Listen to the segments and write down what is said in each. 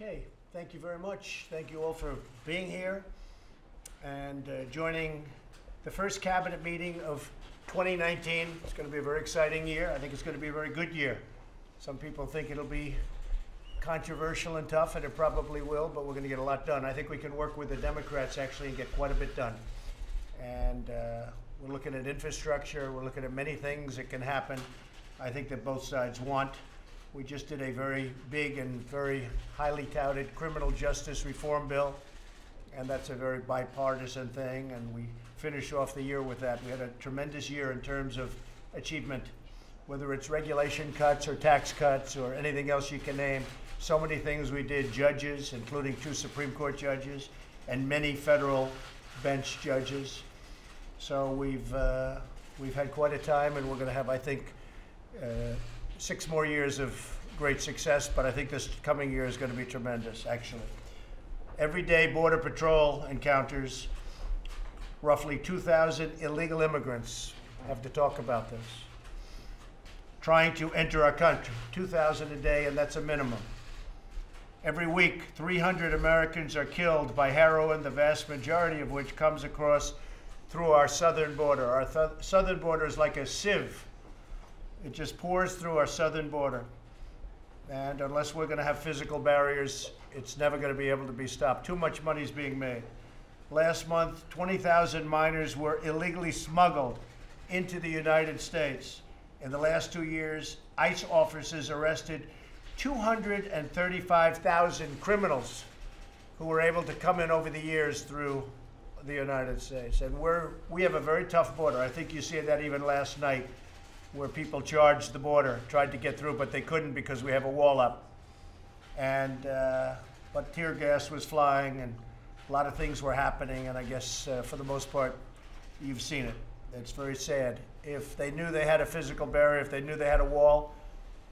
Okay, thank you very much. Thank you all for being here and joining the first cabinet meeting of 2019. It's going to be a very exciting year. I think it's going to be a very good year. Some people think it'll be controversial and tough, and it probably will, but we're going to get a lot done. I think we can work with the Democrats actually and get quite a bit done. And we're looking at infrastructure. We're looking at many things that can happen. I think that both sides want. We just did a very big and very highly touted criminal justice reform bill, and that's a very bipartisan thing, and we finish off the year with that. We had a tremendous year in terms of achievement, whether it's regulation cuts or tax cuts or anything else you can name. So many things we did, judges, including 2 Supreme Court judges, and many federal bench judges. So we've had quite a time, and we're going to have, I think, 6 more years of great success, but I think this coming year is going to be tremendous, actually. Every day, Border Patrol encounters roughly 2,000 illegal immigrants. I have to talk about this. Trying to enter our country, 2,000 a day, and that's a minimum. Every week, 300 Americans are killed by heroin, the vast majority of which comes across through our southern border. Our southern border is like a sieve. It just pours through our southern border. And unless we're going to have physical barriers, it's never going to be able to be stopped. Too much money is being made. Last month, 20,000 minors were illegally smuggled into the United States. In the last 2 years, ICE officers arrested 235,000 criminals who were able to come in over the years through the United States. And we have a very tough border. I think you see that even last night, where people charged the border, tried to get through, but they couldn't because we have a wall up. And but tear gas was flying, and a lot of things were happening, and I guess for the most part, you've seen it. It's very sad. If they knew they had a physical barrier, if they knew they had a wall,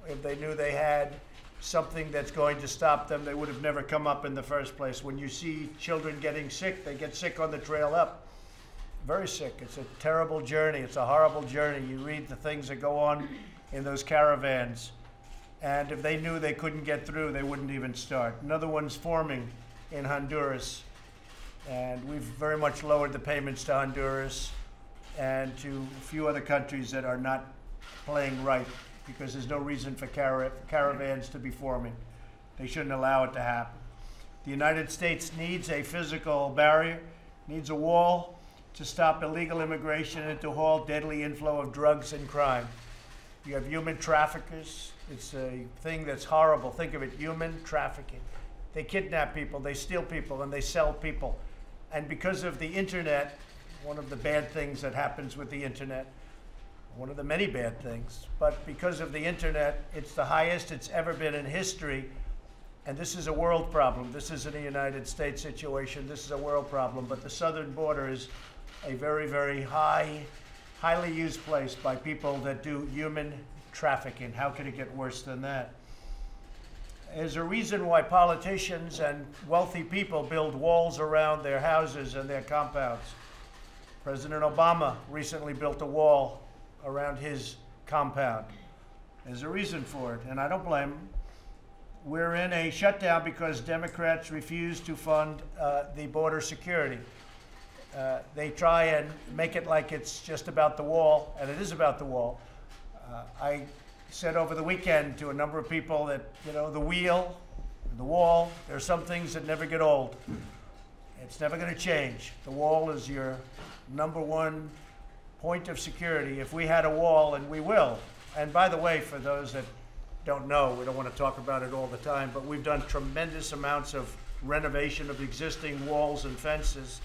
if they knew they had something that's going to stop them, they would have never come up in the first place. When you see children getting sick, they get sick on the trail up. Very sick. It's a terrible journey. It's a horrible journey. You read the things that go on in those caravans. And if they knew they couldn't get through, they wouldn't even start. Another one's forming in Honduras. And we've very much lowered the payments to Honduras and to a few other countries that are not playing right, because there's no reason for caravans to be forming. They shouldn't allow it to happen. The United States needs a physical barrier, needs a wall, to stop illegal immigration and to halt deadly inflow of drugs and crime. You have human traffickers. It's a thing that's horrible. Think of it, human trafficking. They kidnap people, they steal people, and they sell people. And because of the internet, one of the bad things that happens with the internet, one of the many bad things, but because of the internet, it's the highest it's ever been in history. And this is a world problem. This isn't a United States situation. This is a world problem. But the southern border is a very, very highly used place by people that do human trafficking. How could it get worse than that? There's a reason why politicians and wealthy people build walls around their houses and their compounds. President Obama recently built a wall around his compound. There's a reason for it, and I don't blame him. We're in a shutdown because Democrats refuse to fund the border security. They try and make it like it's just about the wall, and it is about the wall. I said over the weekend to a number of people that, you know, the wheel, the wall, there are some things that never get old. It's never going to change. The wall is your #1 point of security. If we had a wall, and we will, and by the way, for those that don't know, we don't want to talk about it all the time, but we've done tremendous amounts of renovation of existing walls and fences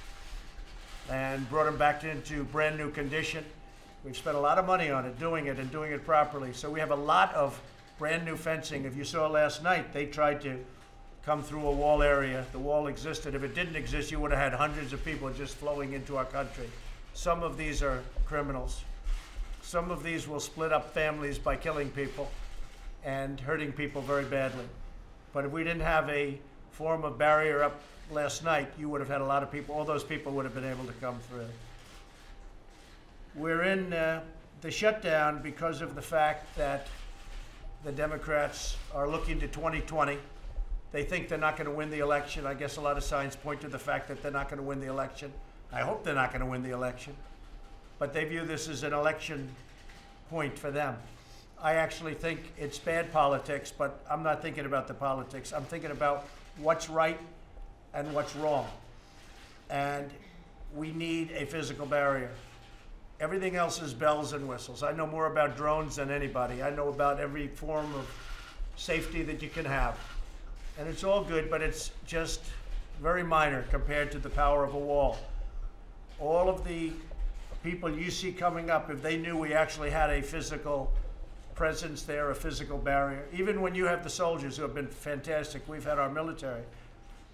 and brought them back into brand new condition. We've spent a lot of money on it, doing it and doing it properly. So we have a lot of brand new fencing. If you saw last night, they tried to come through a wall area. The wall existed. If it didn't exist, you would have had hundreds of people just flowing into our country. Some of these are criminals. Some of these will split up families by killing people and hurting people very badly. But if we didn't have a form of barrier up last night, you would have had a lot of people, all those people would have been able to come through. We're in the shutdown because of the fact that the Democrats are looking to 2020 They think they're not going to win the election. I guess a lot of signs point to the fact that they're not going to win the election. I hope they're not going to win the election. But they view this as an election point for them. I actually think it's bad politics, but I'm not thinking about the politics. I'm thinking about what's right and what's wrong. And we need a physical barrier. Everything else is bells and whistles. I know more about drones than anybody. I know about every form of safety that you can have. And it's all good, but it's just very minor compared to the power of a wall. All of the people you see coming up, if they knew we actually had a physical presence there, a physical barrier, even when you have the soldiers who have been fantastic, we've had our military.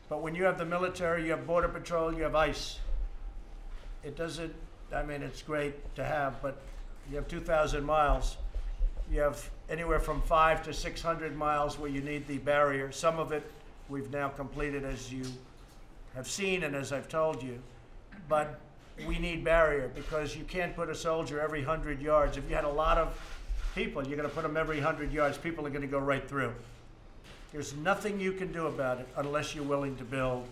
But when you have the military, you have Border Patrol, you have ICE. It doesn't, I mean, it's great to have, but you have 2,000 miles. You have anywhere from 500 to 600 miles where you need the barrier. Some of it we've now completed, as you have seen and as I've told you. But we need barrier because you can't put a soldier every 100 yards. If you had a lot of people, you're going to put them every 100 yards. People are going to go right through. There's nothing you can do about it unless you're willing to build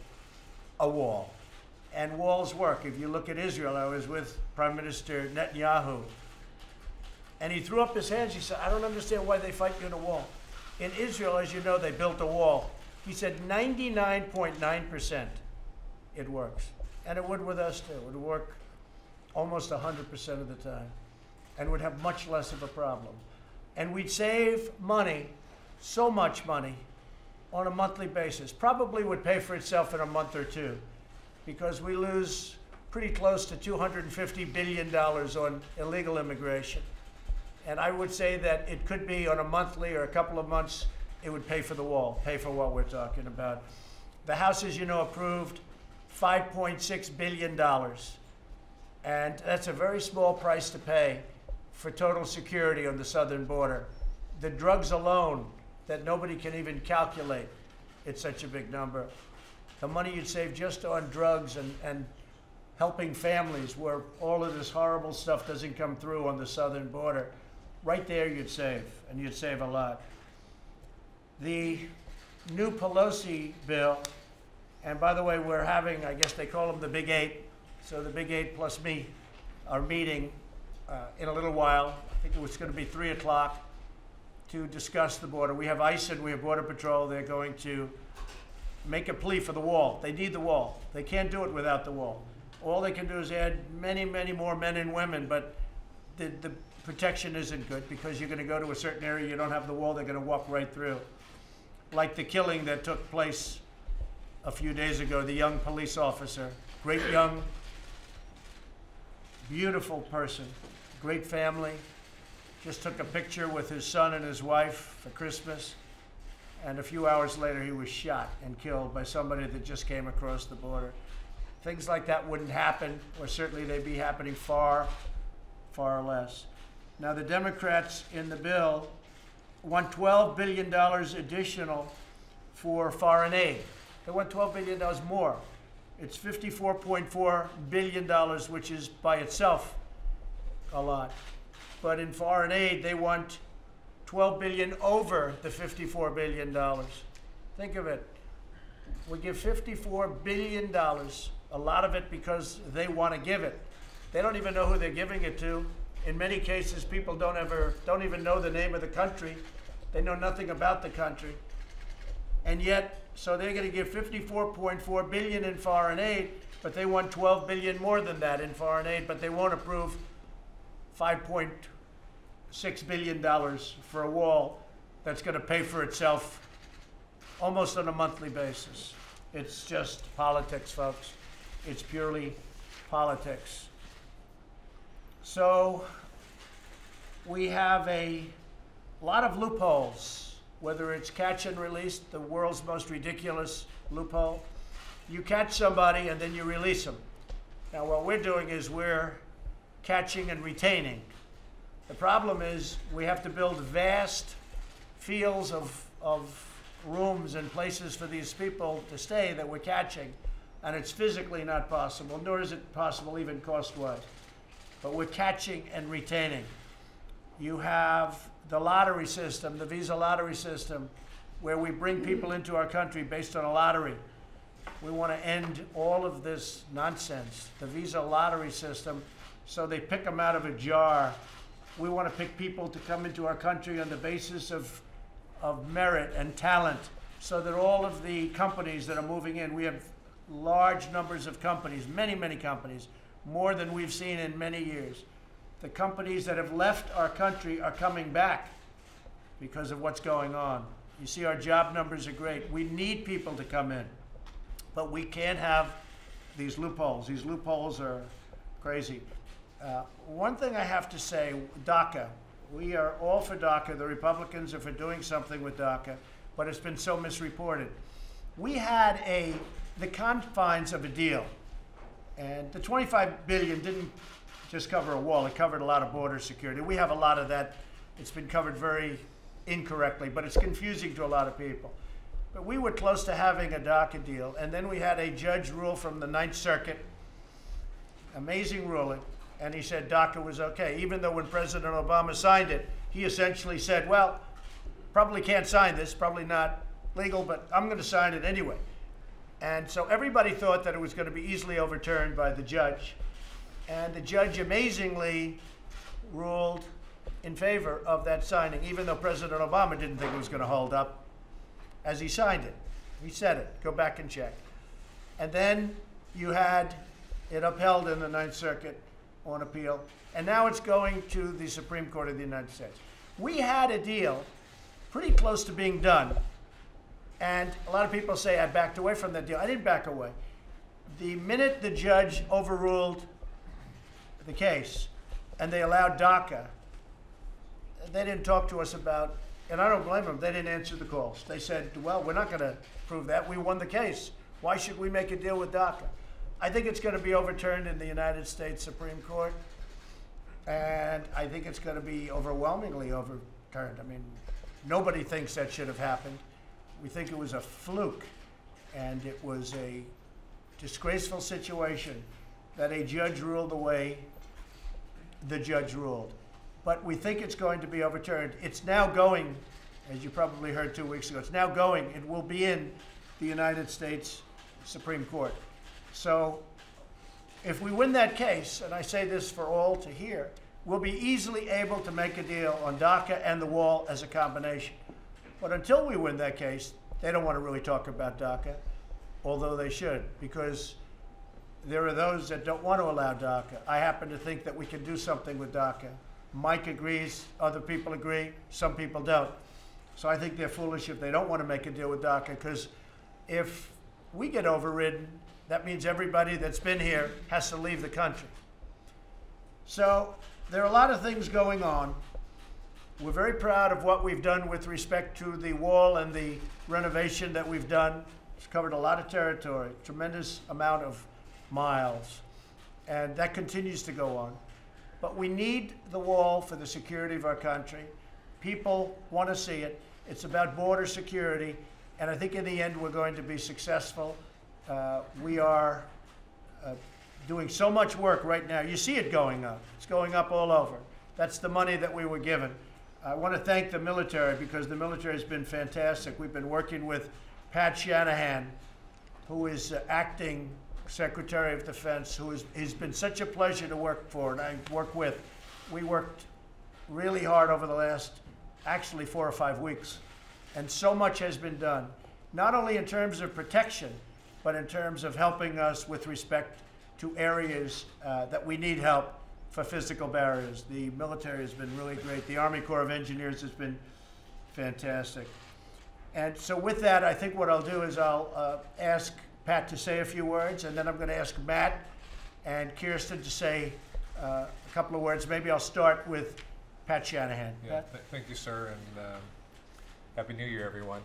a wall. And walls work. If you look at Israel, I was with Prime Minister Netanyahu, and he threw up his hands. He said, I don't understand why they fight you in a wall. In Israel, as you know, they built a wall. He said 99.9% it works. And it would with us too. It would work almost 100% of the time and would have much less of a problem. And we'd save money, so much money, on a monthly basis. Probably would pay for itself in a month or two because we lose pretty close to $250 billion on illegal immigration. And I would say that it could be on a monthly or a couple of months, it would pay for the wall, pay for what we're talking about. The House, as you know, approved $5.6 billion. And that's a very small price to pay for total security on the southern border. The drugs alone that nobody can even calculate, it's such a big number. The money you'd save just on drugs and helping families where all of this horrible stuff doesn't come through on the southern border, right there you'd save, and you'd save a lot. The new Pelosi bill, and by the way, we're having, I guess they call them the Big Eight, so the Big Eight plus me are meeting in a little while. I think it was going to be 3 o'clock to discuss the border. We have ICE and we have Border Patrol. They're going to make a plea for the wall. They need the wall. They can't do it without the wall. All they can do is add many, many more men and women, but the protection isn't good because you're going to go to a certain area, you don't have the wall, they're going to walk right through. Like the killing that took place a few days ago, the young police officer, great young, beautiful person, great family, just took a picture with his son and his wife for Christmas, and a few hours later he was shot and killed by somebody that just came across the border. Things like that wouldn't happen, or certainly they'd be happening far, far less. Now the Democrats in the bill want $12 billion additional for foreign aid. They want $12 billion more. It's $54.4 billion, which is by itself a lot. But in foreign aid, they want $12 billion over the $54 billion. Think of it. We give $54 billion, a lot of it because they want to give it. They don't even know who they're giving it to. In many cases, people don't even know the name of the country. They know nothing about the country. And yet, so they're going to give $54.4 billion in foreign aid, but they want $12 billion more than that in foreign aid, but they won't approve $5.6 billion for a wall that's going to pay for itself almost on a monthly basis. It's just politics, folks. It's purely politics. So we have a lot of loopholes, whether it's catch and release, the world's most ridiculous loophole. You catch somebody and then you release them. Now what we're doing is we're catching and retaining. The problem is we have to build vast fields of rooms and places for these people to stay that we're catching, and it's physically not possible, nor is it possible even cost-wise. But we're catching and retaining. You have the lottery system, the visa lottery system, where we bring people into our country based on a lottery. We want to end all of this nonsense, the visa lottery system, so they pick them out of a jar. We want to pick people to come into our country on the basis of merit and talent, so that all of the companies that are moving in, we have large numbers of companies, many, many companies, more than we've seen in many years. The companies that have left our country are coming back because of what's going on. You see, our job numbers are great. We need people to come in, but we can't have these loopholes. These loopholes are crazy. One thing I have to say, DACA. We are all for DACA. The Republicans are for doing something with DACA, but it's been so misreported. We had the confines of a deal, and the $25 billion didn't just cover a wall. It covered a lot of border security. We have a lot of that. It's been covered very incorrectly, but it's confusing to a lot of people. But we were close to having a DACA deal, and then we had a judge rule from the Ninth Circuit, amazing ruling, and he said DACA was okay, even though when President Obama signed it, he essentially said, well, probably can't sign this, probably not legal, but I'm going to sign it anyway. And so everybody thought that it was going to be easily overturned by the judge, and the judge amazingly ruled in favor of that signing, even though President Obama didn't think it was going to hold up, as he signed it. He said it. Go back and check. And then you had it upheld in the Ninth Circuit on appeal, and now it's going to the Supreme Court of the United States. We had a deal pretty close to being done, and a lot of people say I backed away from that deal. I didn't back away. The minute the judge overruled the case and they allowed DACA, they didn't talk to us about, and I don't blame them, they didn't answer the calls. They said, well, we're not going to prove that. We won the case. Why should we make a deal with DACA? I think it's going to be overturned in the United States Supreme Court, and I think it's going to be overwhelmingly overturned. I mean, nobody thinks that should have happened. We think it was a fluke, and it was a disgraceful situation that a judge ruled the way the judge ruled. But we think it's going to be overturned. It's now going, as you probably heard 2 weeks ago, it's now going. It will be in the United States Supreme Court. So if we win that case, and I say this for all to hear, we'll be easily able to make a deal on DACA and the wall as a combination. But until we win that case, they don't want to really talk about DACA, although they should, because there are those that don't want to allow DACA. I happen to think that we can do something with DACA. Mike agrees, other people agree, some people don't. So I think they're foolish if they don't want to make a deal with DACA, because if we get overridden, that means everybody that's been here has to leave the country. So there are a lot of things going on. We're very proud of what we've done with respect to the wall and the renovation that we've done. It's covered a lot of territory, tremendous amount of miles, and that continues to go on. But we need the wall for the security of our country. People want to see it. It's about border security, and I think in the end we're going to be successful. We are doing so much work right now. You see it going up. It's going up all over. That's the money that we were given. I want to thank the military, because the military has been fantastic. We've been working with Pat Shanahan, who is acting Secretary of Defense, he's been such a pleasure to work for and I work with. We worked really hard over the last, actually 4 or 5 weeks, and so much has been done, not only in terms of protection, but in terms of helping us with respect to areas that we need help for physical barriers. The military has been really great. The Army Corps of Engineers has been fantastic. And so with that, I think what I'll do is I'll ask Pat to say a few words, and then I'm going to ask Matt and Kirsten to say a couple of words. Maybe I'll start with Pat Shanahan. Yeah, thank you, sir, and Happy New Year, everyone.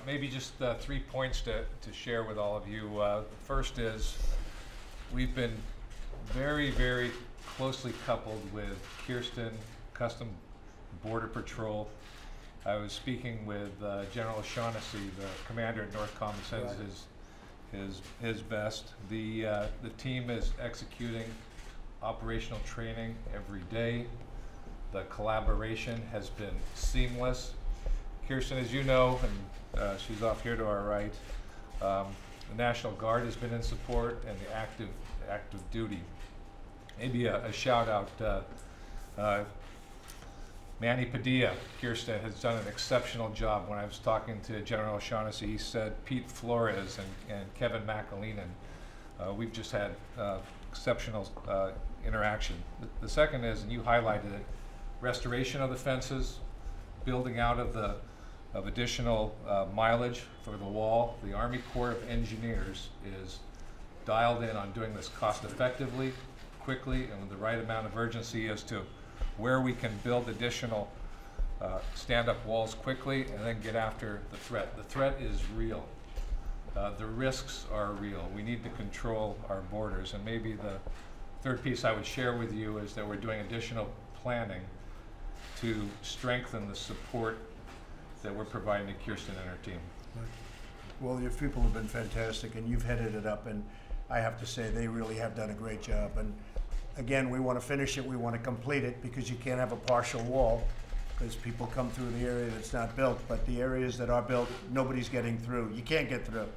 Maybe just 3 points to share with all of you. The first is we've been very, very closely coupled with Kirsten, Custom Border Patrol. I was speaking with General O'Shaughnessy, the commander at Northcom, sends his best. The team is executing operational training every day. The collaboration has been seamless. Kirsten, as you know, and she's off here to our right, the National Guard has been in support, and the active duty. Maybe a shout out. Manny Padilla, Kirsten, has done an exceptional job. When I was talking to General O'Shaughnessy, he said Pete Flores and Kevin McAleenan. We've just had exceptional interaction. The second is, and you highlighted it, restoration of the fences, building out of additional mileage for the wall. The Army Corps of Engineers is dialed in on doing this cost effectively, quickly, and with the right amount of urgency as to where we can build additional stand-up walls quickly and then get after the threat. The threat is real. The risks are real. We need to control our borders. And maybe the third piece I would share with you is that we're doing additional planning to strengthen the support that we're providing to Kirsten and her team. Well, your people have been fantastic, and you've headed it up, and I have to say they really have done a great job. And again, we want to finish it, we want to complete it, because you can't have a partial wall, because people come through the area that's not built, but the areas that are built, nobody's getting through. You can't get through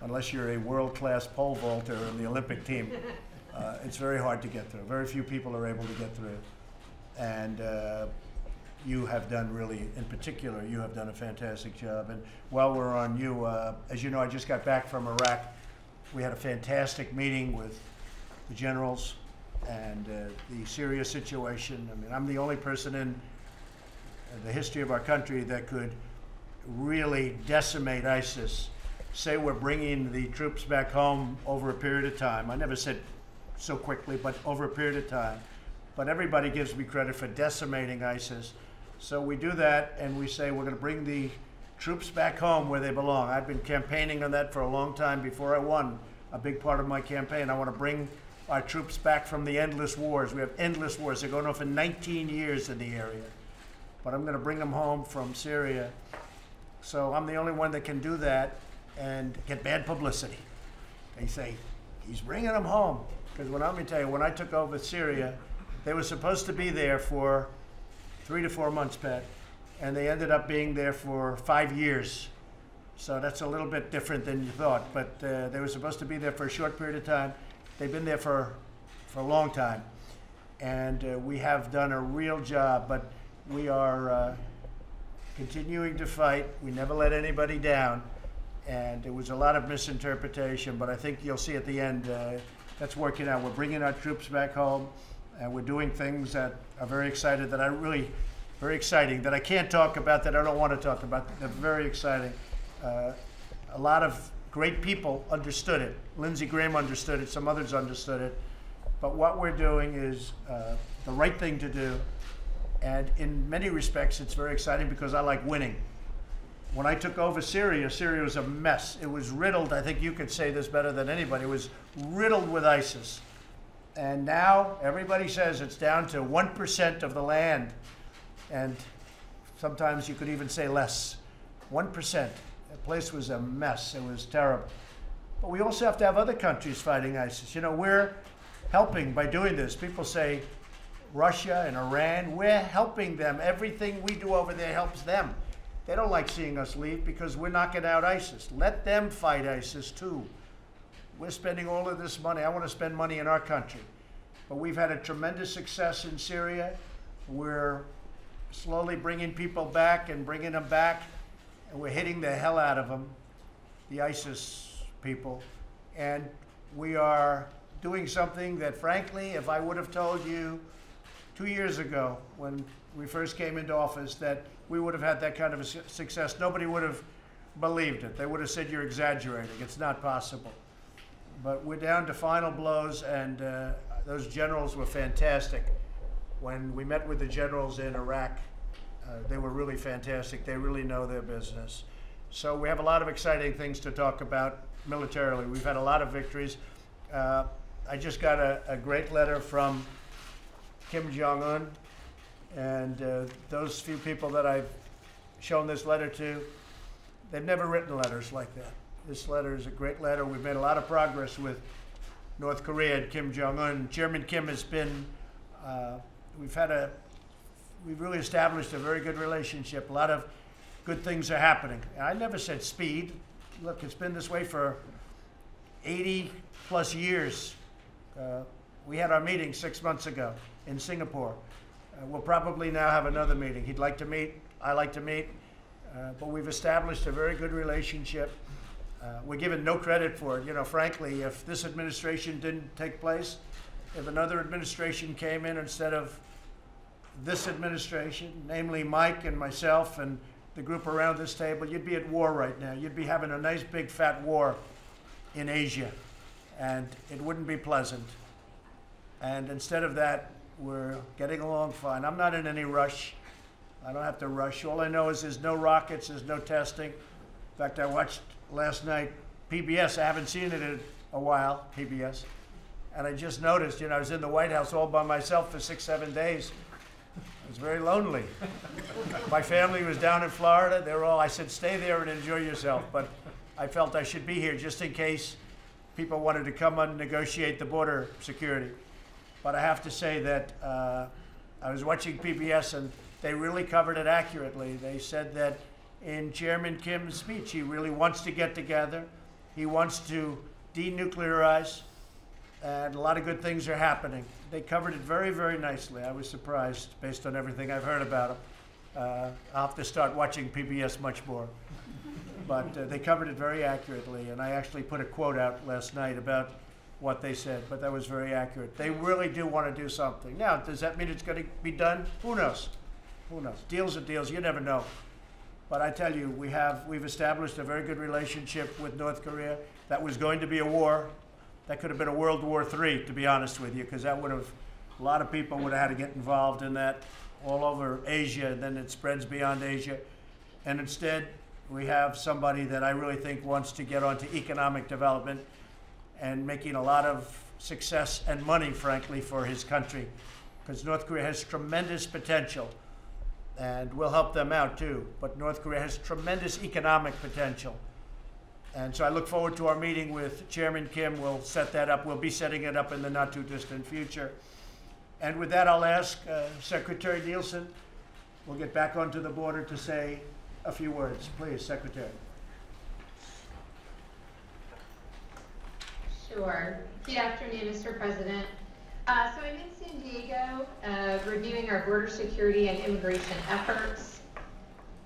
unless you're a world-class pole vaulter in the Olympic team. It's very hard to get through. Very few people are able to get through. And you have done really, in particular, you have done a fantastic job. And while we're on you, as you know, I just got back from Iraq. We had a fantastic meeting with the generals and the Syria situation. I mean, I'm the only person in the history of our country that could really decimate ISIS, say we're bringing the troops back home over a period of time. I never said so quickly, but over a period of time. But everybody gives me credit for decimating ISIS. So we do that, and we say we're going to bring the troops back home where they belong. I've been campaigning on that for a long time before I won a big part of my campaign. I want to bring our troops back from the endless wars. We have endless wars. They're going on for 19 years in the area. But I'm going to bring them home from Syria. So I'm the only one that can do that and get bad publicity. They say, he's bringing them home. Because let me tell you, when I took over Syria, they were supposed to be there for 3 to 4 months, Pat, and they ended up being there for 5 years. So that's a little bit different than you thought, but they were supposed to be there for a short period of time. They've been there for a long time, and we have done a real job, but we are continuing to fight. We never let anybody down, and it was a lot of misinterpretation, but I think you'll see at the end that's working out. We're bringing our troops back home, and we're doing things that are very exciting, very exciting, that I can't talk about, that I don't want to talk about. They're very exciting. A lot of great people understood it. Lindsey Graham understood it, some others understood it. But what we're doing is the right thing to do. And in many respects, it's very exciting because I like winning. When I took over Syria, Syria was a mess. It was riddled, I think you could say this better than anybody, it was riddled with ISIS. And now everybody says it's down to 1% of the land. And sometimes you could even say less. 1%. The place was a mess. It was terrible. But we also have to have other countries fighting ISIS. You know, we're helping by doing this. People say Russia and Iran, we're helping them. Everything we do over there helps them. They don't like seeing us leave because we're knocking out ISIS. Let them fight ISIS too. We're spending all of this money. I want to spend money in our country. But we've had a tremendous success in Syria. We're slowly bringing people back and bringing them back. And we're hitting the hell out of them, the ISIS people. And we are doing something that, frankly, if I would have told you 2 years ago when we first came into office that we would have had that kind of a success, nobody would have believed it. They would have said you're exaggerating. It's not possible. But we're down to final blows, and those generals were fantastic. When we met with the generals in Iraq, they were really fantastic. They really know their business. So we have a lot of exciting things to talk about militarily. We've had a lot of victories. I just got a great letter from Kim Jong-un, and those few people that I've shown this letter to, they've never written letters like that. This letter is a great letter. We've made a lot of progress with North Korea and Kim Jong-un. Chairman Kim has been, we've really established a very good relationship. A lot of good things are happening. And I never said speed. Look, it's been this way for 80 plus years. We had our meeting 6 months ago in Singapore. We'll probably now have another meeting. He'd like to meet, I like to meet, but we've established a very good relationship. We're given no credit for it. You know, frankly, if this administration didn't take place, if another administration came in instead of this administration, namely Mike and myself and the group around this table, you'd be at war right now. You'd be having a nice big fat war in Asia, and it wouldn't be pleasant. And instead of that, we're getting along fine. I'm not in any rush. I don't have to rush. All I know is there's no rockets, there's no testing. In fact, I watched last night PBS. I haven't seen it in a while, PBS. And I just noticed, you know, I was in the White House all by myself for 6, 7 days. It was very lonely. My family was down in Florida. They were all, I said, stay there and enjoy yourself. But I felt I should be here just in case people wanted to come and negotiate the border security. But I have to say that I was watching PBS and they really covered it accurately. They said that in Chairman Kim's speech, he really wants to get together. He wants to denuclearize, and a lot of good things are happening. They covered it very, very nicely. I was surprised based on everything I've heard about him. I'll have to start watching PBS much more. But they covered it very accurately, and I actually put a quote out last night about what they said, but that was very accurate. They really do want to do something. Now, does that mean it's going to be done? Who knows? Who knows? Deals are deals. You never know. But I tell you, we've established a very good relationship with North Korea. That was going to be a war. That could have been a World War III, to be honest with you, because that would have, a lot of people would have had to get involved in that all over Asia, and then it spreads beyond Asia. And instead, we have somebody that I really think wants to get onto economic development and making a lot of success and money, frankly, for his country, because North Korea has tremendous potential. And we'll help them out too. But North Korea has tremendous economic potential. And so I look forward to our meeting with Chairman Kim. We'll set that up. We'll be setting it up in the not too distant future. And with that, I'll ask Secretary Nielsen, we'll get back onto the border to say a few words. Please, Secretary. Sure. Good afternoon, Mr. President. So I'm in San Diego reviewing our border security and immigration efforts.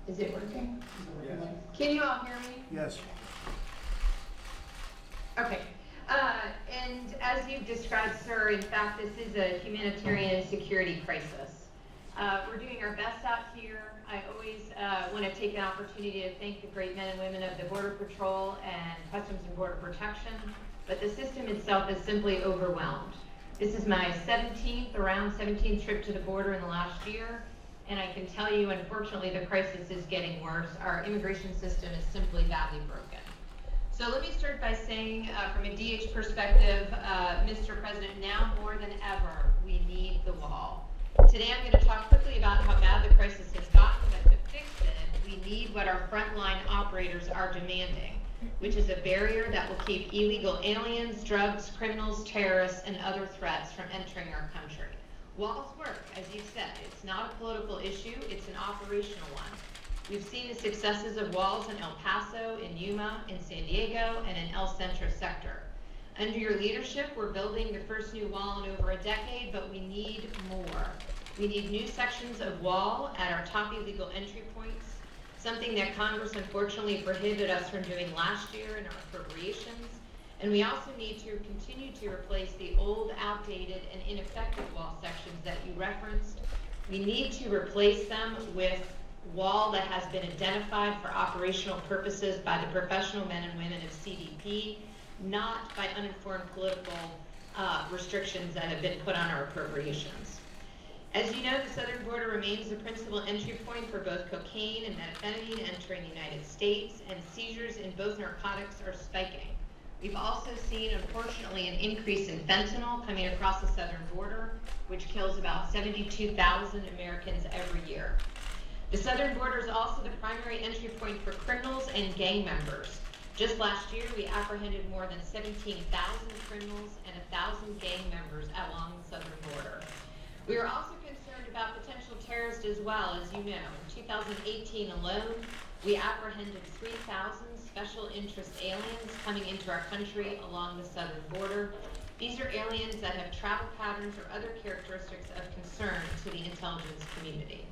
Is it working? Yes. Can you all hear me? Yes. Okay. And as you've described, sir, in fact, this is a humanitarian security crisis. We're doing our best out here. I always want to take an opportunity to thank the great men and women of the Border Patrol and Customs and Border Protection, but the system itself is simply overwhelmed. This is my around 17th trip to the border in the last year, and I can tell you, unfortunately, the crisis is getting worse. Our immigration system is simply badly broken. So let me start by saying, from a DH perspective, Mr. President, now more than ever, we need the wall. Today I'm going to talk quickly about how bad the crisis has gotten, but to fix it, we need what our frontline operators are demanding, which is a barrier that will keep illegal aliens, drugs, criminals, terrorists, and other threats from entering our country. Walls work, as you've said. It's not a political issue, it's an operational one. We've seen the successes of walls in El Paso, in Yuma, in San Diego, and in El Centro sector. Under your leadership, we're building the first new wall in over a decade, but we need more. We need new sections of wall at our top illegal entry points, something that Congress unfortunately prohibited us from doing last year in our appropriations. And we also need to continue to replace the old, outdated, and ineffective wall sections that you referenced. We need to replace them with wall that has been identified for operational purposes by the professional men and women of CBP, not by uninformed political restrictions that have been put on our appropriations. As you know, the southern border remains the principal entry point for both cocaine and methamphetamine entering the United States, and seizures in both narcotics are spiking. We've also seen, unfortunately, an increase in fentanyl coming across the southern border, which kills about 72,000 Americans every year. The southern border is also the primary entry point for criminals and gang members. Just last year, we apprehended more than 17,000 criminals and 1,000 gang members along the southern border. We are also concerned about potential terrorists as well. As you know, in 2018 alone, We apprehended 3,000 special interest aliens coming into our country along the southern border. These are aliens that have travel patterns or other characteristics of concern to the intelligence community.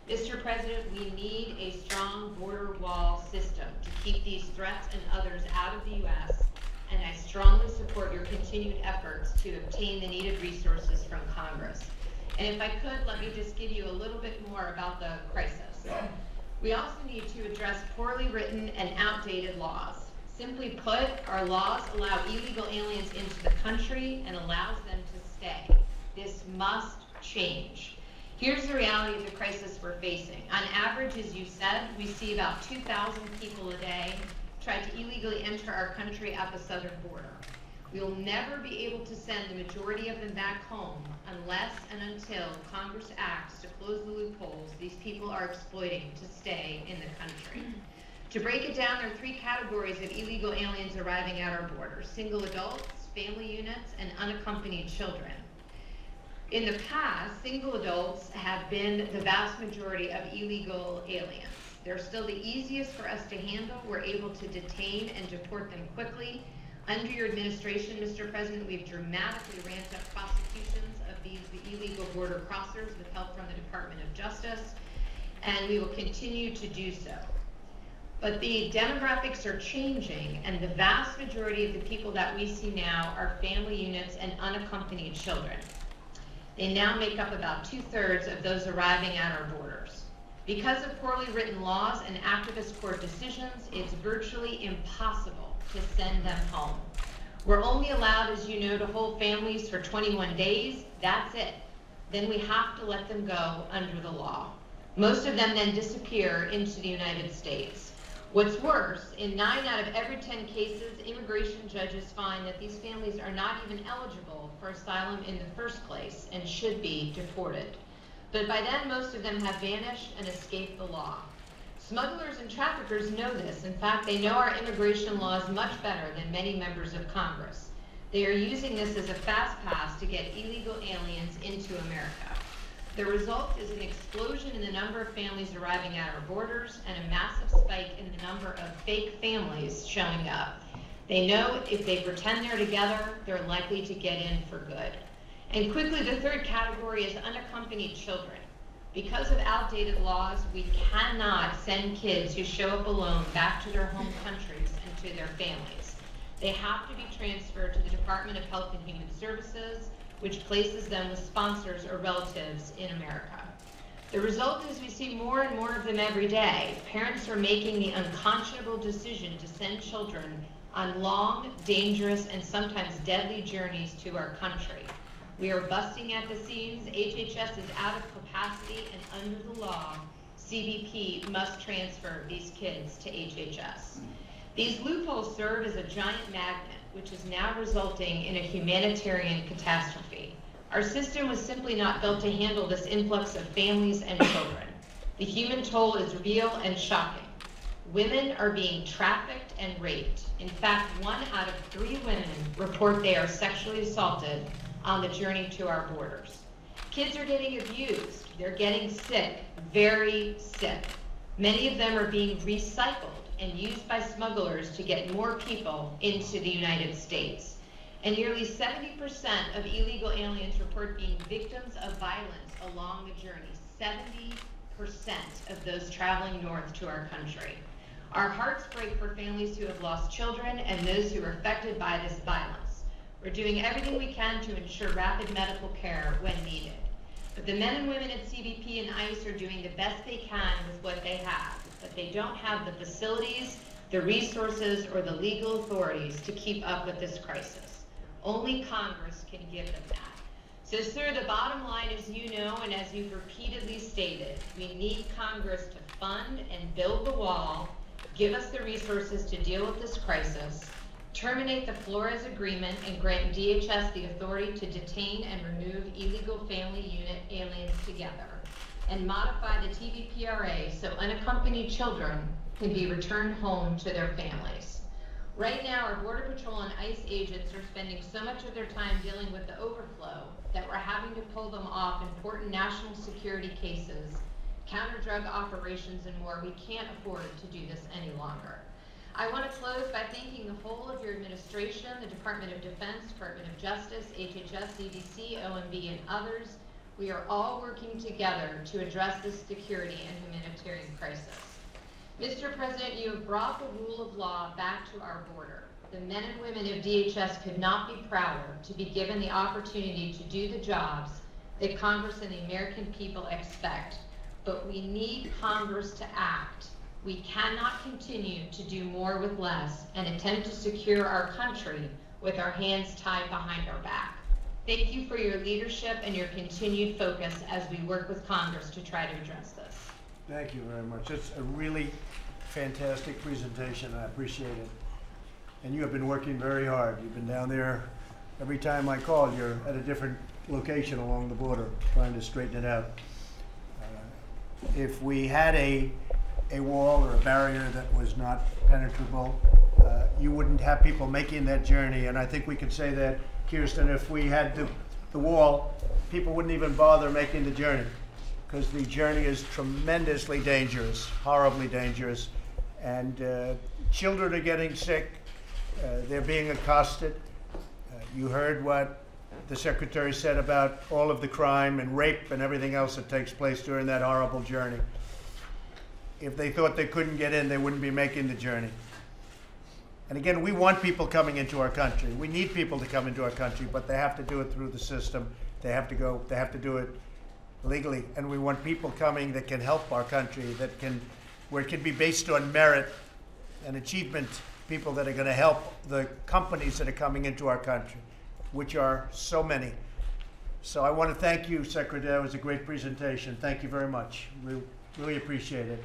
Mr. President, we need a strong border wall system to keep these threats and others out of the U.S., and I strongly support your continued efforts to obtain the needed resources from Congress. And if I could, let me just give you a little bit more about the crisis. We also need to address poorly written and outdated laws. Simply put, our laws allow illegal aliens into the country and allows them to stay. This must change. Here's the reality of the crisis we're facing. On average, as you said, we see about 2,000 people a day try to illegally enter our country at the southern border. We will never be able to send the majority of them back home unless and until Congress acts to close the loopholes these people are exploiting to stay in the country. To break it down, there are 3 categories of illegal aliens arriving at our borders: single adults, family units, and unaccompanied children. In the past, single adults have been the vast majority of illegal aliens. They're still the easiest for us to handle. We're able to detain and deport them quickly. Under your administration, Mr. President, we've dramatically ramped up prosecutions of these illegal border crossers with help from the Department of Justice, and we will continue to do so. But the demographics are changing, and the vast majority of the people that we see now are family units and unaccompanied children. They now make up about 2/3 of those arriving at our borders. Because of poorly written laws and activist court decisions, it's virtually impossible to send them home. We're only allowed, as you know, to hold families for 21 days. That's it. Then we have to let them go under the law. Most of them then disappear into the United States. What's worse, in 9 out of every 10 cases, immigration judges find that these families are not even eligible for asylum in the first place and should be deported. But by then, most of them have vanished and escaped the law. Smugglers and traffickers know this. In fact, they know our immigration laws much better than many members of Congress. They are using this as a fast pass to get illegal aliens into America. The result is an explosion in the number of families arriving at our borders and a massive spike in the number of fake families showing up. They know if they pretend they're together, they're likely to get in for good. And quickly, the 3rd category is unaccompanied children. Because of outdated laws, we cannot send kids who show up alone back to their home countries and to their families. They have to be transferred to the Department of Health and Human Services, which places them with sponsors or relatives in America. The result is we see more and more of them every day. Parents are making the unconscionable decision to send children on long, dangerous, and sometimes deadly journeys to our country. We are busting at the seams. HHS is out of capacity, and under the law, CBP must transfer these kids to HHS. These loopholes serve as a giant magnet, which is now resulting in a humanitarian catastrophe. Our system was simply not built to handle this influx of families and children. The human toll is real and shocking. Women are being trafficked and raped. In fact, 1 out of 3 women report they are sexually assaulted on the journey to our borders. Kids are getting abused. They're getting sick, very sick. Many of them are being recycled and used by smugglers to get more people into the United States. And nearly 70% of illegal aliens report being victims of violence along the journey. 70% of those traveling north to our country. Our hearts break for families who have lost children and those who are affected by this violence. We're doing everything we can to ensure rapid medical care when needed. But the men and women at CBP and ICE are doing the best they can with what they have, but they don't have the facilities, the resources, or the legal authorities to keep up with this crisis. Only Congress can give them that. So, sir, the bottom line, as you know, and as you've repeatedly stated, we need Congress to fund and build the wall, give us the resources to deal with this crisis, terminate the Flores Agreement and grant DHS the authority to detain and remove illegal family unit aliens together, and modify the TVPRA so unaccompanied children can be returned home to their families. Right now, our Border Patrol and ICE agents are spending so much of their time dealing with the overflow that we're having to pull them off important national security cases counter-drug operations, and more. We can't afford to do this any longer. I want to close by thanking the whole of your administration, the Department of Defense, Department of Justice, HHS, CDC, OMB, and others. We are all working together to address this security and humanitarian crisis. Mr. President, you have brought the rule of law back to our border. The men and women of DHS could not be prouder to be given the opportunity to do the jobs that Congress and the American people expect. But we need Congress to act. We cannot continue to do more with less and attempt to secure our country with our hands tied behind our back. Thank you for your leadership and your continued focus as we work with Congress to try to address this. Thank you very much. It's a really fantastic presentation. I appreciate it. And you have been working very hard. You've been down there. Every time I call, you're at a different location along the border trying to straighten it out. If we had a wall or a barrier that was not penetrable, you wouldn't have people making that journey. And I think we could say that, Kirsten, if we had the wall, people wouldn't even bother making the journey, because the journey is tremendously dangerous, horribly dangerous. And children are getting sick. They're being accosted. You heard what the Secretary said about all of the crime and rape and everything else that takes place during that horrible journey. If they thought they couldn't get in, they wouldn't be making the journey. And again, we want people coming into our country. We need people to come into our country, but they have to do it through the system. They have to do it legally. And we want people coming that can help our country, where it can be based on merit and achievement, people that are going to help the companies that are coming into our country, which are so many. So I want to thank you, Secretary. That was a great presentation. Thank you very much. We really appreciate it.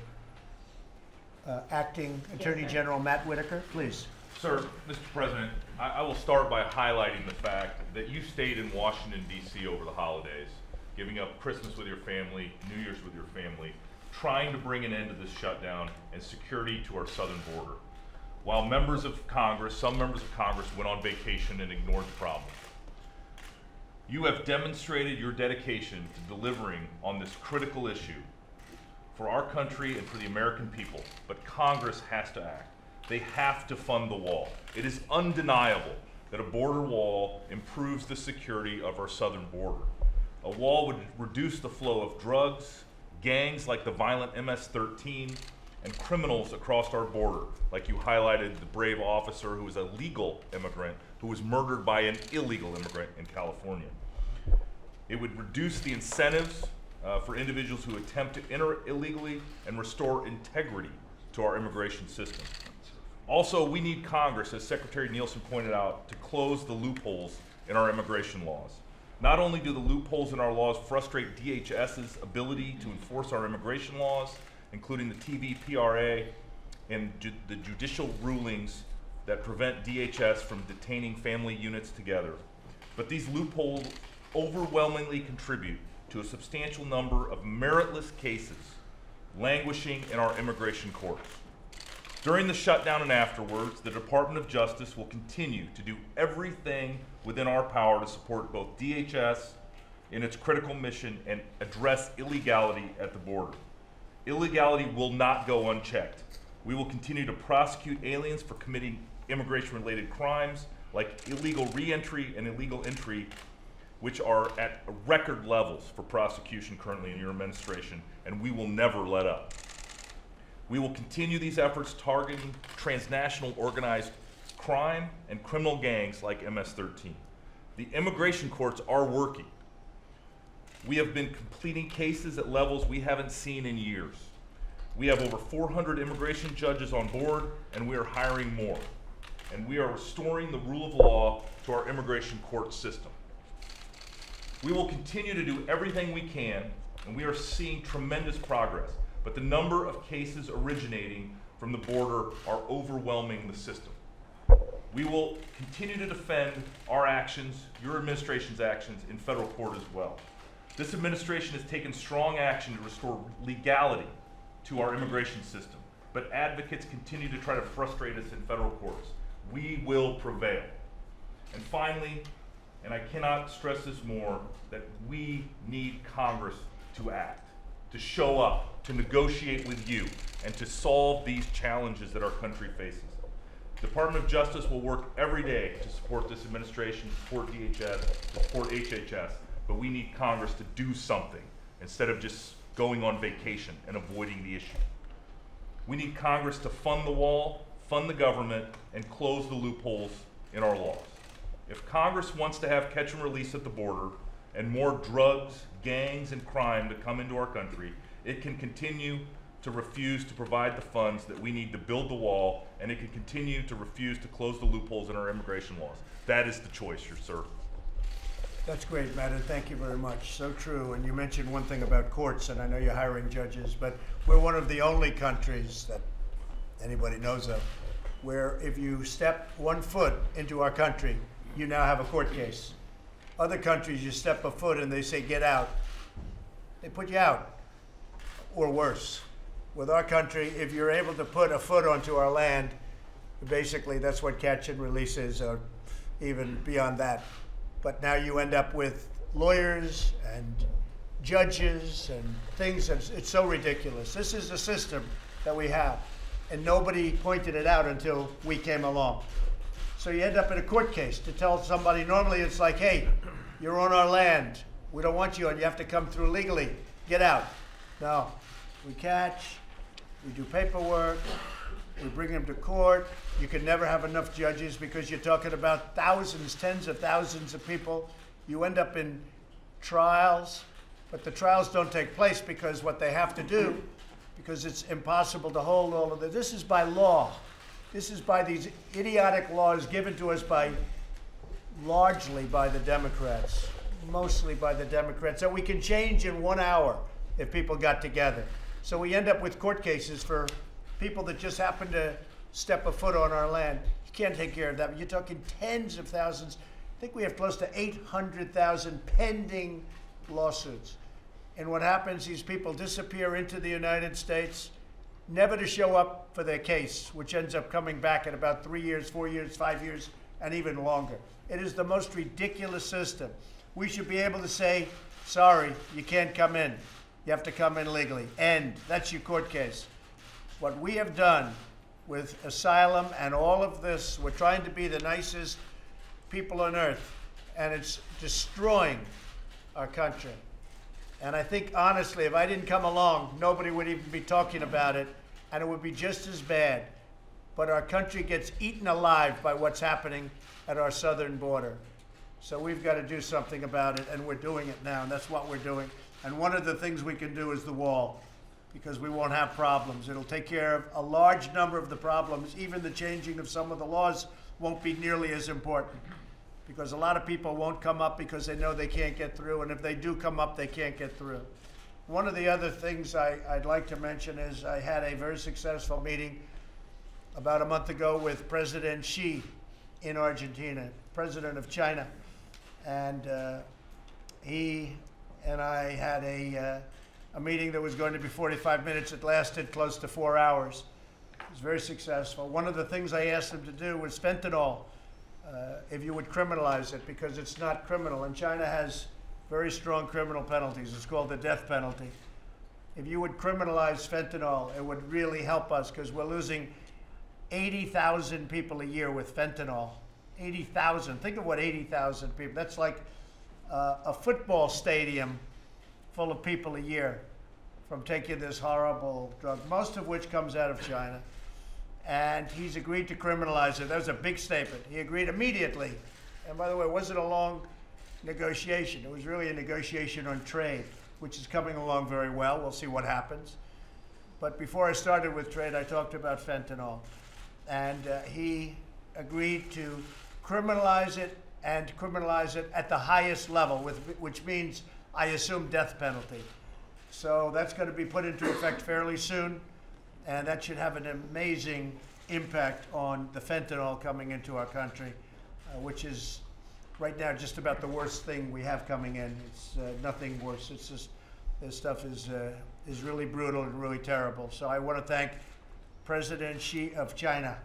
Acting Attorney General Matt Whitaker, please. Sir, Mr. President, I will start by highlighting the fact that you stayed in Washington, D.C. over the holidays, giving up Christmas with your family, New Year's with your family, trying to bring an end to this shutdown and security to our southern border, while some members of Congress went on vacation and ignored the problem. You have demonstrated your dedication to delivering on this critical issue for our country and for the American people, but Congress has to act. They have to fund the wall. It is undeniable that a border wall improves the security of our southern border. A wall would reduce the flow of drugs, gangs like the violent MS-13, and criminals across our border, like you highlighted the brave officer who was a legal immigrant who was murdered by an illegal immigrant in California. It would reduce the incentives for individuals who attempt to enter illegally and restore integrity to our immigration system. Also, we need Congress, as Secretary Nielsen pointed out, to close the loopholes in our immigration laws. Not only do the loopholes in our laws frustrate DHS's ability to enforce our immigration laws, including the TVPRA and the judicial rulings that prevent DHS from detaining family units together, but these loopholes overwhelmingly contribute to a substantial number of meritless cases languishing in our immigration courts. During the shutdown and afterwards, the Department of Justice will continue to do everything within our power to support both DHS in its critical mission and address illegality at the border. Illegality will not go unchecked. We will continue to prosecute aliens for committing immigration-related crimes like illegal re-entry and illegal entry, which are at record levels for prosecution currently in your administration, and we will never let up. We will continue these efforts targeting transnational organized crime and criminal gangs like MS-13. The immigration courts are working. We have been completing cases at levels we haven't seen in years. We have over 400 immigration judges on board, and we are hiring more. And we are restoring the rule of law to our immigration court system. We will continue to do everything we can, and we are seeing tremendous progress, but the number of cases originating from the border are overwhelming the system. We will continue to defend our actions, your administration's actions, in federal court as well. This administration has taken strong action to restore legality to our immigration system, but advocates continue to try to frustrate us in federal courts. We will prevail. And finally, and I cannot stress this more, that we need Congress to act. to show up, to negotiate with you, and to solve these challenges that our country faces. The Department of Justice will work every day to support this administration, to support DHS, to support HHS, but we need Congress to do something instead of just going on vacation and avoiding the issue. We need Congress to fund the wall, fund the government, and close the loopholes in our laws. If Congress wants to have catch and release at the border and more drugs, gangs, and crime to come into our country, it can continue to refuse to provide the funds that we need to build the wall, and it can continue to refuse to close the loopholes in our immigration laws. That is the choice, sir. That's great, Matt, and thank you very much. So true. And you mentioned one thing about courts, and I know you're hiring judges, but we're one of the only countries that anybody knows of where if you step 1 foot into our country, you now have a court case. Other countries, you step a foot and they say, get out. They put you out, or worse. With our country, if you're able to put a foot onto our land, basically that's what catch and release is, or even beyond that. But now you end up with lawyers and judges and things, it's so ridiculous. This is the system that we have, and nobody pointed it out until we came along. So you end up in a court case to tell somebody, normally it's like, hey, you're on our land, we don't want you, and you have to come through legally, get out. No, we catch, we do paperwork, we bring them to court. You can never have enough judges because you're talking about thousands, tens of thousands of people. You end up in trials, but the trials don't take place because what they have to do, because it's impossible to hold all of this. This is by law. This is by these idiotic laws given to us by, largely by the Democrats, mostly by the Democrats, that we can change in 1 hour if people got together. So we end up with court cases for people that just happen to step a foot on our land. You can't take care of that. You're talking tens of thousands. I think we have close to 800,000 pending lawsuits. And what happens, these people disappear into the United States, never to show up for their case, which ends up coming back in about 3 years, 4 years, 5 years, and even longer. It is the most ridiculous system. We should be able to say, sorry, you can't come in. You have to come in legally. End. That's your court case. What we have done with asylum and all of this, we're trying to be the nicest people on earth, and it's destroying our country. And I think, honestly, if I didn't come along, nobody would even be talking about it, and it would be just as bad. But our country gets eaten alive by what's happening at our southern border. So we've got to do something about it, and we're doing it now, and that's what we're doing. And one of the things we can do is the wall, because we won't have problems. It'll take care of a large number of the problems. Even the changing of some of the laws won't be nearly as important, because a lot of people won't come up because they know they can't get through, and if they do come up, they can't get through. One of the other things I'd like to mention is I had a very successful meeting about a month ago with President Xi in Argentina, president of China. And he and I had a meeting that was going to be 45 minutes. It lasted close to 4 hours. It was very successful. One of the things I asked him to do was fentanyl, if you would criminalize it, because it's not criminal. And China has very strong criminal penalties. It's called the death penalty. If you would criminalize fentanyl, it would really help us, because we're losing 80,000 people a year with fentanyl. 80,000. Think of what 80,000 people, that's like a football stadium full of people a year from taking this horrible drug, most of which comes out of China. And he's agreed to criminalize it. That was a big statement. He agreed immediately. And by the way, it wasn't a long negotiation. It was really a negotiation on trade, which is coming along very well. We'll see what happens. But before I started with trade, I talked about fentanyl. And he agreed to criminalize it, and criminalize it at the highest level, which means, I assume, death penalty. So that's going to be put into effect fairly soon, and that should have an amazing impact on the fentanyl coming into our country, which is right now just about the worst thing we have coming in. It's nothing worse. It's just, this stuff is really brutal and really terrible. So I want to thank President Xi of China.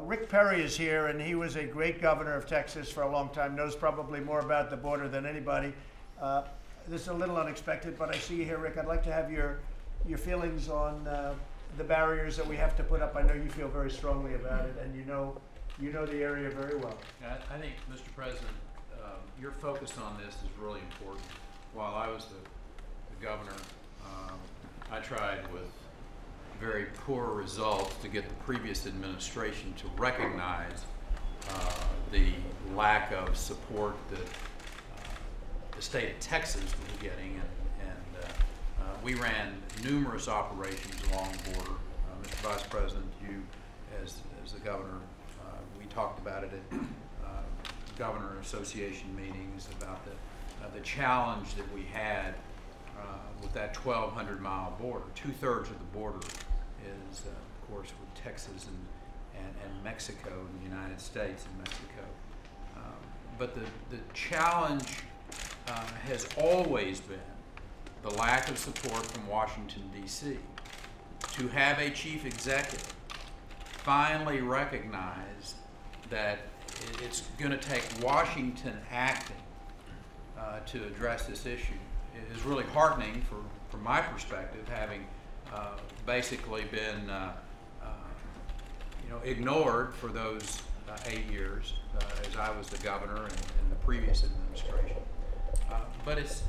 Rick Perry is here, and he was a great governor of Texas for a long time, knows probably more about the border than anybody. this is a little unexpected, but I see you here, Rick. I'd like to have your feelings on the barriers that we have to put up. I know you feel very strongly about it, and you know the area very well. I think, Mr. President, your focus on this is really important. While I was the governor, I tried with very poor results to get the previous administration to recognize the lack of support that the state of Texas was getting, and we ran numerous operations along the border. Mr. Vice President, you as the governor, we talked about it at Governor Association meetings about the challenge that we had with that 1,200-mile border. 2/3 of the border is, of course, with Texas and Mexico, and the United States and Mexico. But the challenge has always been the lack of support from Washington, D.C. To have a chief executive finally recognize that it's going to take Washington acting to address this issue is really heartening from my perspective, having basically been ignored for those 8 years as I was the governor in the previous administration. But it's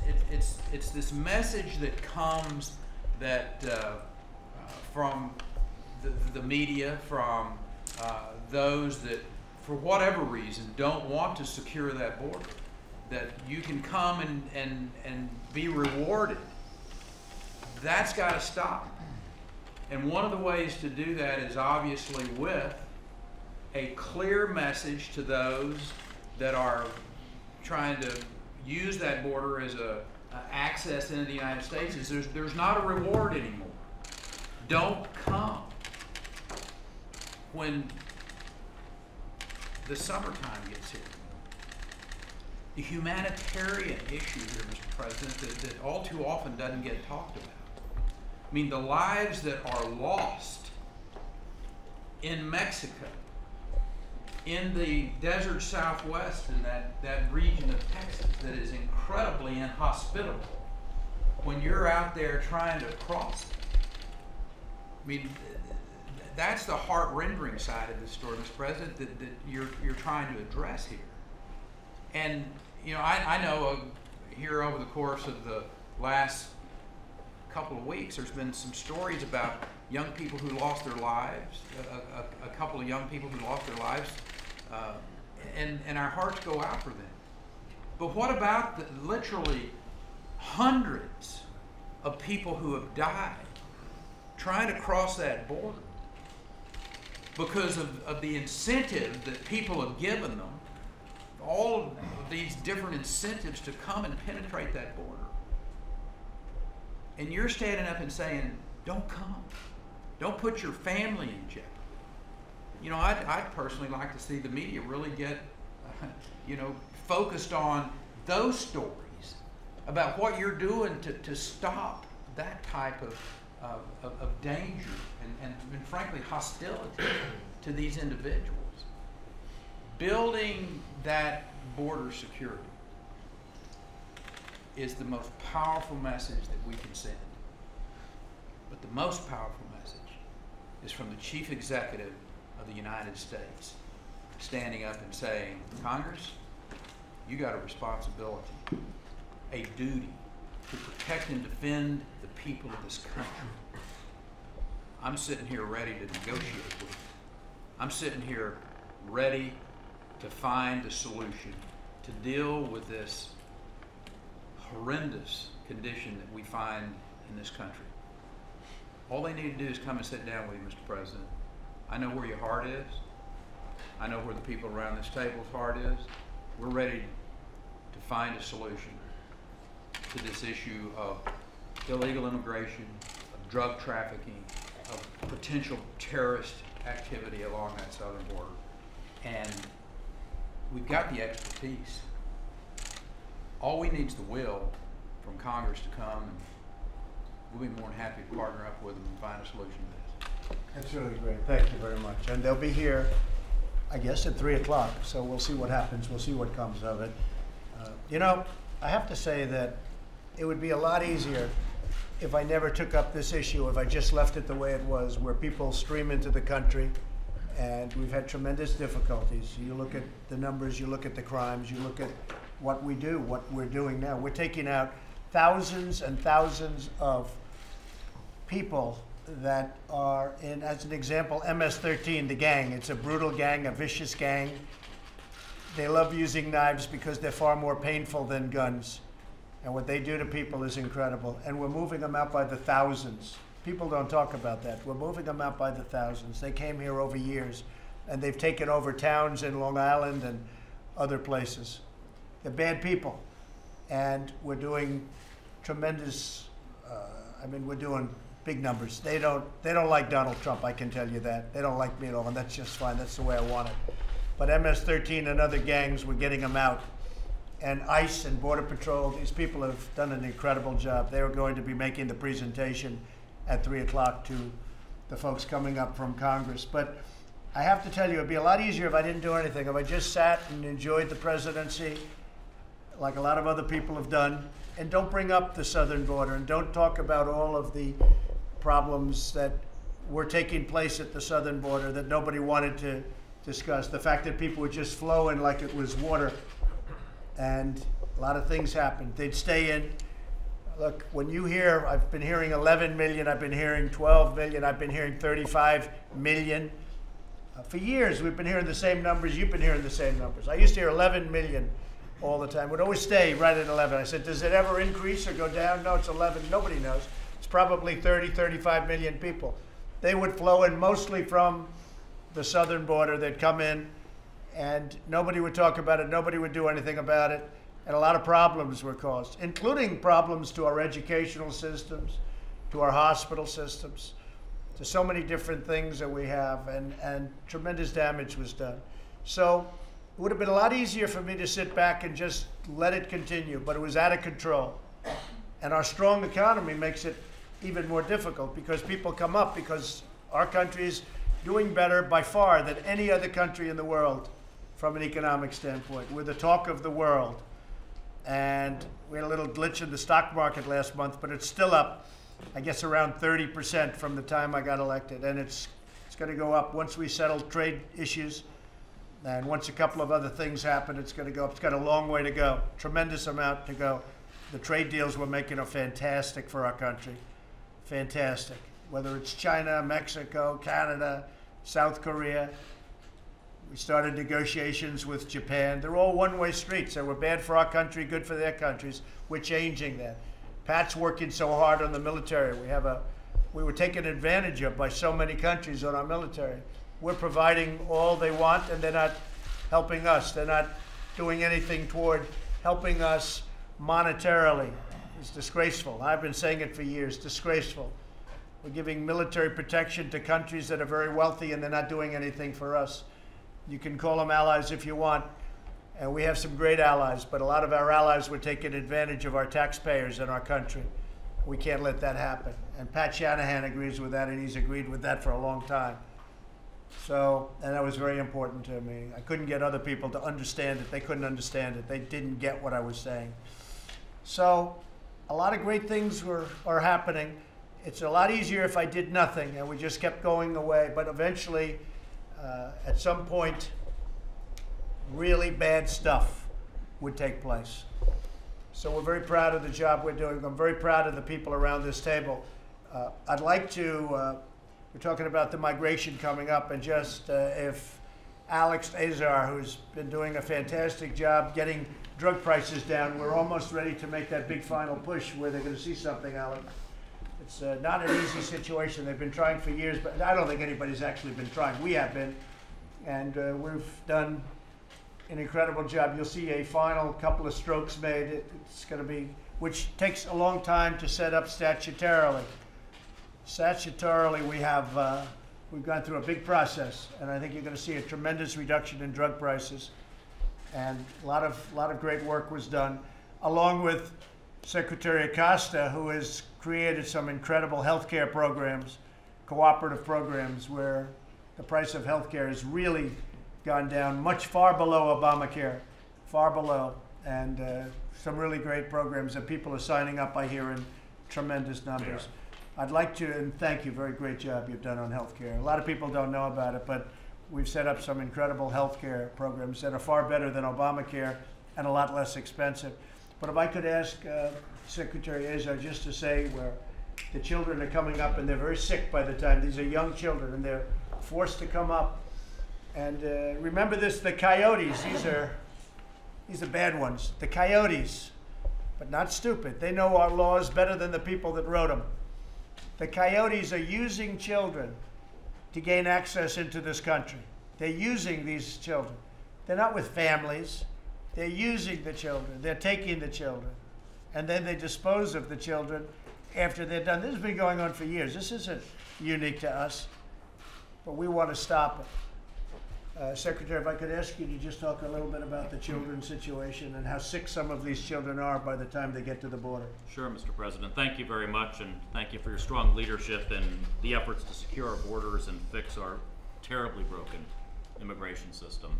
this message that comes that from the media, from those that for whatever reason don't want to secure that border, that you can come and be rewarded. That's got to stop. And one of the ways to do that is obviously with a clear message to those that are trying to use that border as a access into the United States is there's not a reward anymore. Don't come. When the summertime gets here, the humanitarian issue here, Mr. President, that all too often doesn't get talked about. I mean, the lives that are lost in Mexico, in the desert Southwest, in that region of Texas that is incredibly inhospitable, when you're out there trying to cross it. I mean, that's the heart-rending side of the story, Mr. President, that you're trying to address here. And, I know here over the course of the last couple of weeks, there's been some stories about young people who lost their lives, a couple of young people who lost their lives, and our hearts go out for them. But what about the literally hundreds of people who have died trying to cross that border because of the incentive that people have given them, all of these different incentives to come and penetrate that border? And you're standing up and saying, don't come. Don't put your family in jeopardy. I'd personally like to see the media really get, focused on those stories about what you're doing to stop that type of danger and frankly hostility to these individuals. Building that border security is the most powerful message that we can send. But the most powerful message is from the Chief Executive of the United States standing up and saying, Congress, you got a responsibility, a duty to protect and defend the people of this country. I'm sitting here ready to negotiate with you. I'm sitting here ready to find a solution to deal with this horrendous condition that we find in this country. All they need to do is come and sit down with you, Mr. President. I know where your heart is. I know where the people around this table's heart is. We're ready to find a solution to this issue of illegal immigration, of drug trafficking, of potential terrorist activity along that southern border. And we've got the expertise. All we need is the will from Congress to come, and we'll be more than happy to partner up with them and find a solution to this. That's really great. Thank you very much. And they'll be here, I guess, at 3 o'clock. So we'll see what happens. We'll see what comes of it. I have to say that it would be a lot easier if I never took up this issue, if I just left it the way it was, where people stream into the country, and we've had tremendous difficulties. You look at the numbers, you look at the crimes, you look at what we do, what we're doing now. We're taking out thousands and thousands of people that are in, as an example, MS-13, the gang. It's a brutal gang, a vicious gang. They love using knives because they're far more painful than guns. And what they do to people is incredible. And we're moving them out by the thousands. People don't talk about that. We're moving them out by the thousands. They came here over years, and they've taken over towns in Long Island and other places. They're bad people. And we're doing tremendous, we're doing big numbers. They don't like Donald Trump, I can tell you that. They don't like me at all, and that's just fine. That's the way I want it. But MS-13 and other gangs, we're getting them out. And ICE and Border Patrol, these people have done an incredible job. They are going to be making the presentation at 3 o'clock to the folks coming up from Congress. But I have to tell you, it'd be a lot easier if I didn't do anything, if I just sat and enjoyed the presidency like a lot of other people have done, and don't bring up the southern border, and don't talk about all of the problems that were taking place at the southern border that nobody wanted to discuss. The fact that people would just flow in like it was water, and a lot of things happened. They'd stay in. Look, when you hear, I've been hearing 11 million, I've been hearing 12 million, I've been hearing 35 million. For years, we've been hearing the same numbers. You've been hearing the same numbers. I used to hear 11 million all the time. Would always stay right at 11. I said, does it ever increase or go down? No, it's 11. Nobody knows. It's probably 30, 35 million people. They would flow in mostly from the southern border. They'd come in, and nobody would talk about it. Nobody would do anything about it. And a lot of problems were caused, including problems to our educational systems, to our hospital systems, to so many different things that we have, and tremendous damage was done. So it would have been a lot easier for me to sit back and just let it continue, but it was out of control. And our strong economy makes it even more difficult because people come up because our country is doing better by far than any other country in the world from an economic standpoint. We're the talk of the world. And we had a little glitch in the stock market last month, but it's still up, I guess, around 30% from the time I got elected. And it's going to go up once we settle trade issues. And once a couple of other things happen, it's going to go up. It's got a long way to go, tremendous amount to go. The trade deals we're making are fantastic for our country, fantastic. Whether it's China, Mexico, Canada, South Korea. We started negotiations with Japan. They're all one-way streets. They were bad for our country, good for their countries. We're changing that. Pat's working so hard on the military. We were taken advantage of by so many countries on our military. We're providing all they want, and they're not helping us. They're not doing anything toward helping us monetarily. It's disgraceful. I've been saying it for years, disgraceful. We're giving military protection to countries that are very wealthy, and they're not doing anything for us. You can call them allies if you want, and we have some great allies, but a lot of our allies were taking advantage of our taxpayers in our country. We can't let that happen. And Pat Shanahan agrees with that, and he's agreed with that for a long time. So, and that was very important to me. I couldn't get other people to understand it. They couldn't understand it. They didn't get what I was saying. So, a lot of great things are happening. It's a lot easier if I did nothing, and we just kept going away, but eventually, at some point, really bad stuff would take place. So we're very proud of the job we're doing. I'm very proud of the people around this table. I'd like to, we're talking about the migration coming up, and just if Alex Azar, who's been doing a fantastic job getting drug prices down, we're almost ready to make that big final push where they're going to see something, Alex. It's not an easy situation. They've been trying for years, but I don't think anybody's actually been trying. We have been, and we've done an incredible job. You'll see a final couple of strokes made. It's going to be, which takes a long time to set up statutorily. Statutorily, we've gone through a big process, and I think you're going to see a tremendous reduction in drug prices, and a lot of great work was done, along with Secretary Acosta, who has created some incredible healthcare programs, cooperative programs, where the price of healthcare has really gone down far below Obamacare, far below. and some really great programs that people are signing up, I hear, in tremendous numbers. I'd like to, and thank you, very great job you've done on healthcare. A lot of people don't know about it, but we've set up some incredible healthcare programs that are far better than Obamacare and a lot less expensive. But if I could ask Secretary Azar just to say where the children are coming up and they're very sick by the time, these are young children and they're forced to come up. And remember this, the coyotes, these are bad ones. The coyotes, but not stupid. They know our laws better than the people that wrote them. The coyotes are using children to gain access into this country. They're using these children. They're not with families. They're using the children. They're taking the children. And then they dispose of the children after they're done. This has been going on for years. This isn't unique to us, but we want to stop it. Secretary, if I could ask you to just talk a little bit about the children's situation and how sick some of these children are by the time they get to the border. Sure, Mr. President. Thank you very much, and thank you for your strong leadership in the efforts to secure our borders and fix our terribly broken immigration system.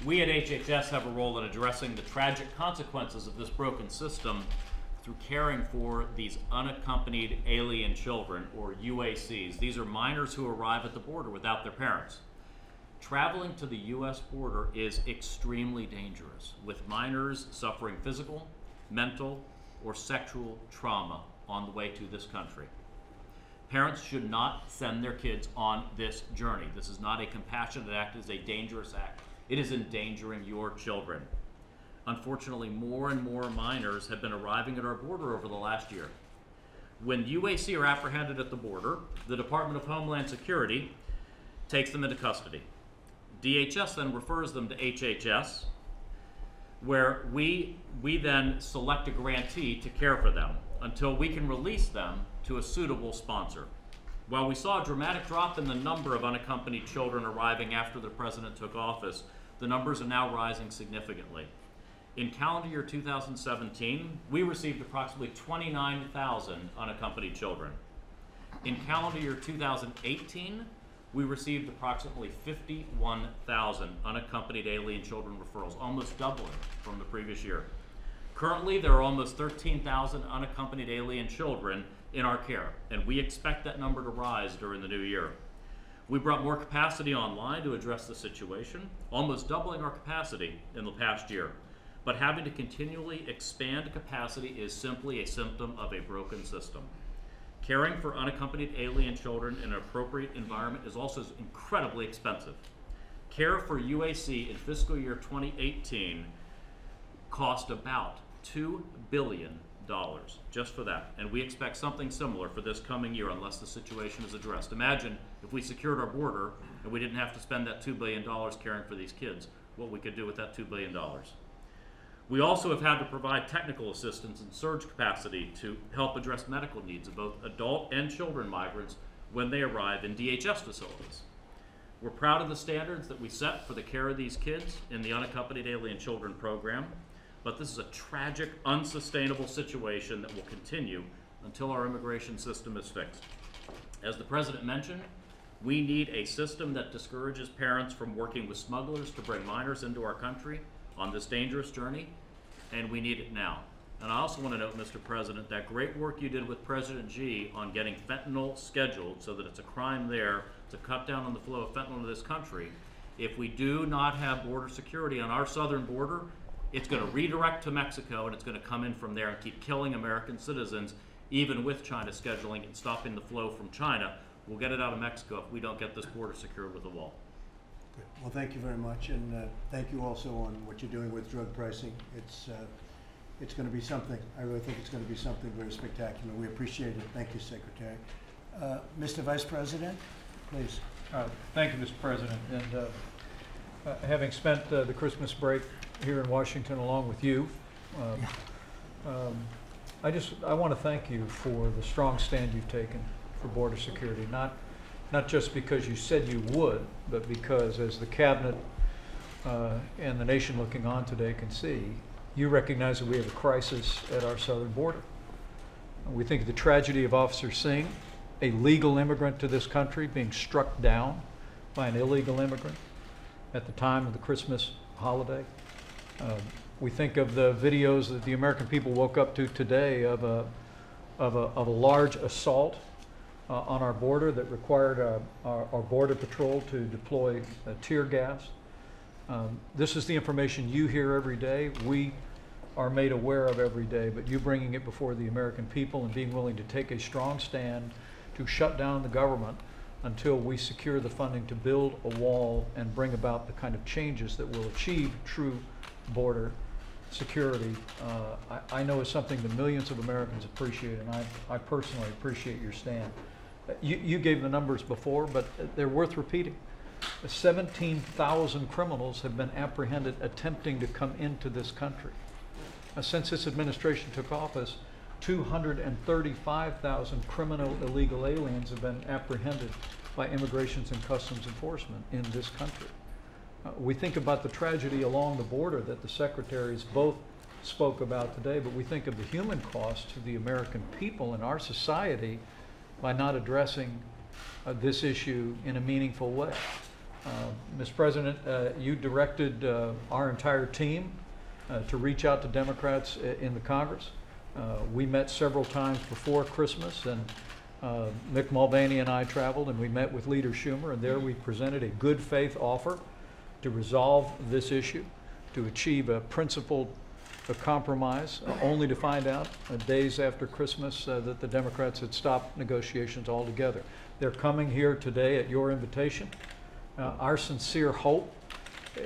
We at HHS have a role in addressing the tragic consequences of this broken system through caring for these unaccompanied alien children, or UACs. These are minors who arrive at the border without their parents. Traveling to the U.S. border is extremely dangerous, with minors suffering physical, mental, or sexual trauma on the way to this country. Parents should not send their kids on this journey. This is not a compassionate act, it is a dangerous act. It is endangering your children. Unfortunately, more and more minors have been arriving at our border over the last year. When UAC are apprehended at the border, the Department of Homeland Security takes them into custody. DHS then refers them to HHS, where we then select a grantee to care for them until we can release them to a suitable sponsor. While we saw a dramatic drop in the number of unaccompanied children arriving after the president took office, the numbers are now rising significantly. In calendar year 2017, we received approximately 29,000 unaccompanied children. In calendar year 2018, we received approximately 51,000 unaccompanied alien children referrals, almost doubling from the previous year. Currently, there are almost 13,000 unaccompanied alien children in our care, and we expect that number to rise during the new year. We brought more capacity online to address the situation, almost doubling our capacity in the past year. But having to continually expand capacity is simply a symptom of a broken system. Caring for unaccompanied alien children in an appropriate environment is also incredibly expensive. Care for UAC in fiscal year 2018 cost about $2 billion just for that. And we expect something similar for this coming year unless the situation is addressed. Imagine if we secured our border and we didn't have to spend that $2 billion caring for these kids, what we could do with that $2 billion. We also have had to provide technical assistance and surge capacity to help address medical needs of both adult and children migrants when they arrive in DHS facilities. We're proud of the standards that we set for the care of these kids in the Unaccompanied Alien Children program, but this is a tragic, unsustainable situation that will continue until our immigration system is fixed. As the President mentioned, we need a system that discourages parents from working with smugglers to bring minors into our country on this dangerous journey, and we need it now. And I also want to note, Mr. President, that great work you did with President Xi on getting fentanyl scheduled so that it's a crime there to cut down on the flow of fentanyl to this country. If we do not have border security on our southern border, it's going to redirect to Mexico and it's going to come in from there and keep killing American citizens, even with China scheduling and stopping the flow from China. We'll get it out of Mexico if we don't get this border secured with a wall. Good. Well, thank you very much, and thank you also on what you're doing with drug pricing. It's going to be something. I really think it's going to be something very spectacular. We appreciate it. Thank you, Secretary. Mr. Vice President, please. Thank you, Mr. President. And having spent the Christmas break here in Washington along with you, I want to thank you for the strong stand you've taken for border security. Not just because you said you would, but because as the cabinet and the nation looking on today can see, you recognize that we have a crisis at our southern border. We think of the tragedy of Officer Singh, a legal immigrant to this country, being struck down by an illegal immigrant at the time of the Christmas holiday. We think of the videos that the American people woke up to today of a large assault on our border that required our Border Patrol to deploy tear gas. This is the information you hear every day, we are made aware of every day, but you bringing it before the American people and being willing to take a strong stand to shut down the government until we secure the funding to build a wall and bring about the kind of changes that will achieve true border security, I know is something that millions of Americans appreciate, and I personally appreciate your stand. You gave the numbers before, but they're worth repeating. 17,000 criminals have been apprehended attempting to come into this country. Since this administration took office, 235,000 criminal illegal aliens have been apprehended by Immigration and Customs Enforcement in this country. We think about the tragedy along the border that the secretaries both spoke about today, but we think of the human cost to the American people and our society by not addressing this issue in a meaningful way. Mr. President, you directed our entire team to reach out to Democrats in the Congress. We met several times before Christmas, and Mick Mulvaney and I traveled and we met with Leader Schumer, and there we presented a good faith offer to resolve this issue, to achieve a principled compromise, only to find out days after Christmas that the Democrats had stopped negotiations altogether. They're coming here today at your invitation. Our sincere hope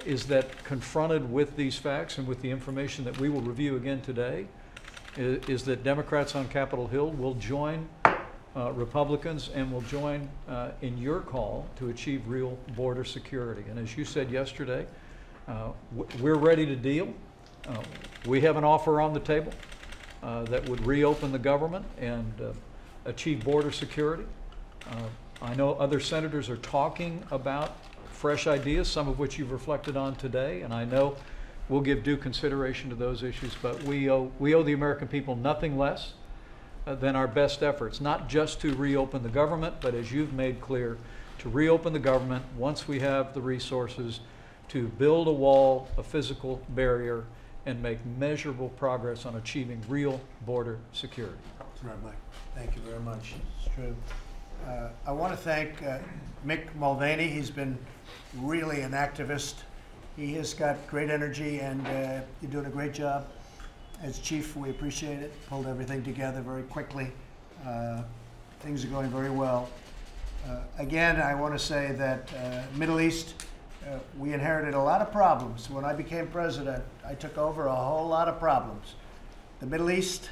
is that, confronted with these facts and with the information that we will review again today, is that Democrats on Capitol Hill will join Republicans and will join in your call to achieve real border security. And as you said yesterday, we're ready to deal. We have an offer on the table that would reopen the government and achieve border security. I know other senators are talking about fresh ideas, some of which you've reflected on today, and I know we'll give due consideration to those issues, but we owe the American people nothing less than our best efforts, not just to reopen the government, but as you've made clear, to reopen the government once we have the resources to build a wall, a physical barrier, and make measurable progress on achieving real border security. That's right, Mike. Thank you very much. It's true. I want to thank Mick Mulvaney. He's been really an activist. He has got great energy, and you're doing a great job. As chief, we appreciate it. Pulled everything together very quickly. Things are going very well. Again, I want to say that Middle East, we inherited a lot of problems. When I became president, I took over a whole lot of problems. The Middle East,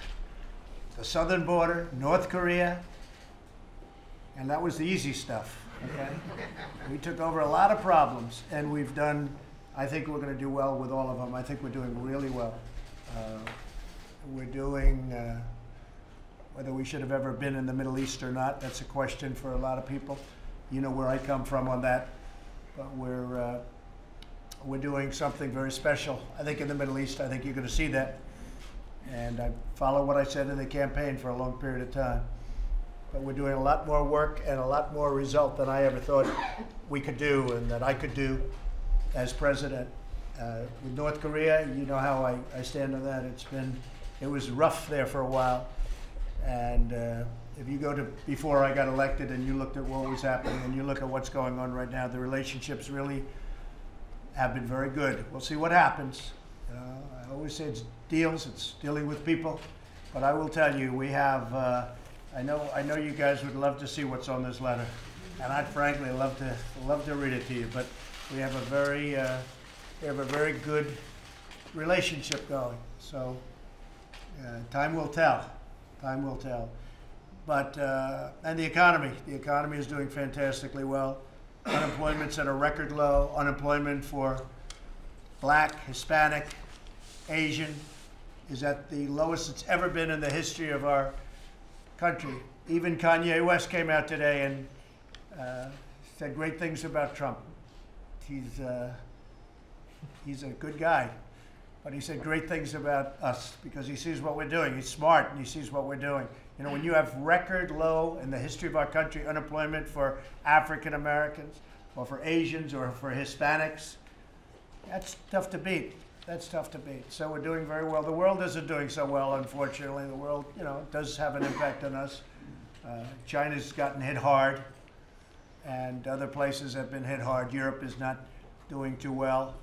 the southern border, North Korea, and that was the easy stuff, okay? We took over a lot of problems, and we've done, I think we're going to do well with all of them. I think we're doing really well. We're doing, whether we should have ever been in the Middle East or not, that's a question for a lot of people. You know where I come from on that. But we're doing something very special, I think, in the Middle East. I think you're going to see that. And I follow what I said in the campaign for a long period of time. But we're doing a lot more work and a lot more result than I ever thought we could do and that I could do as president. With North Korea, you know how I stand on that. It was rough there for a while. And if you go to before I got elected and you looked at what was happening and you look at what's going on right now, the relationships really have been very good. We'll see what happens. I always say it's deals, it's dealing with people. But I will tell you, we have, I know you guys would love to see what's on this letter. And I'd frankly love to read it to you. But we have a very good relationship going. So time will tell. Time will tell. But, and the economy is doing fantastically well. Unemployment's at a record low. Unemployment for Black, Hispanic, Asian is at the lowest it's ever been in the history of our country. Even Kanye West came out today and said great things about Trump. He's a good guy. But he said great things about us because he sees what we're doing. He's smart and he sees what we're doing. You know, when you have record low in the history of our country unemployment for African Americans or for Asians or for Hispanics, that's tough to beat. That's tough to beat. So we're doing very well. The world isn't doing so well, unfortunately. The world, does have an impact on us. China's gotten hit hard, and other places have been hit hard. Europe is not doing too well,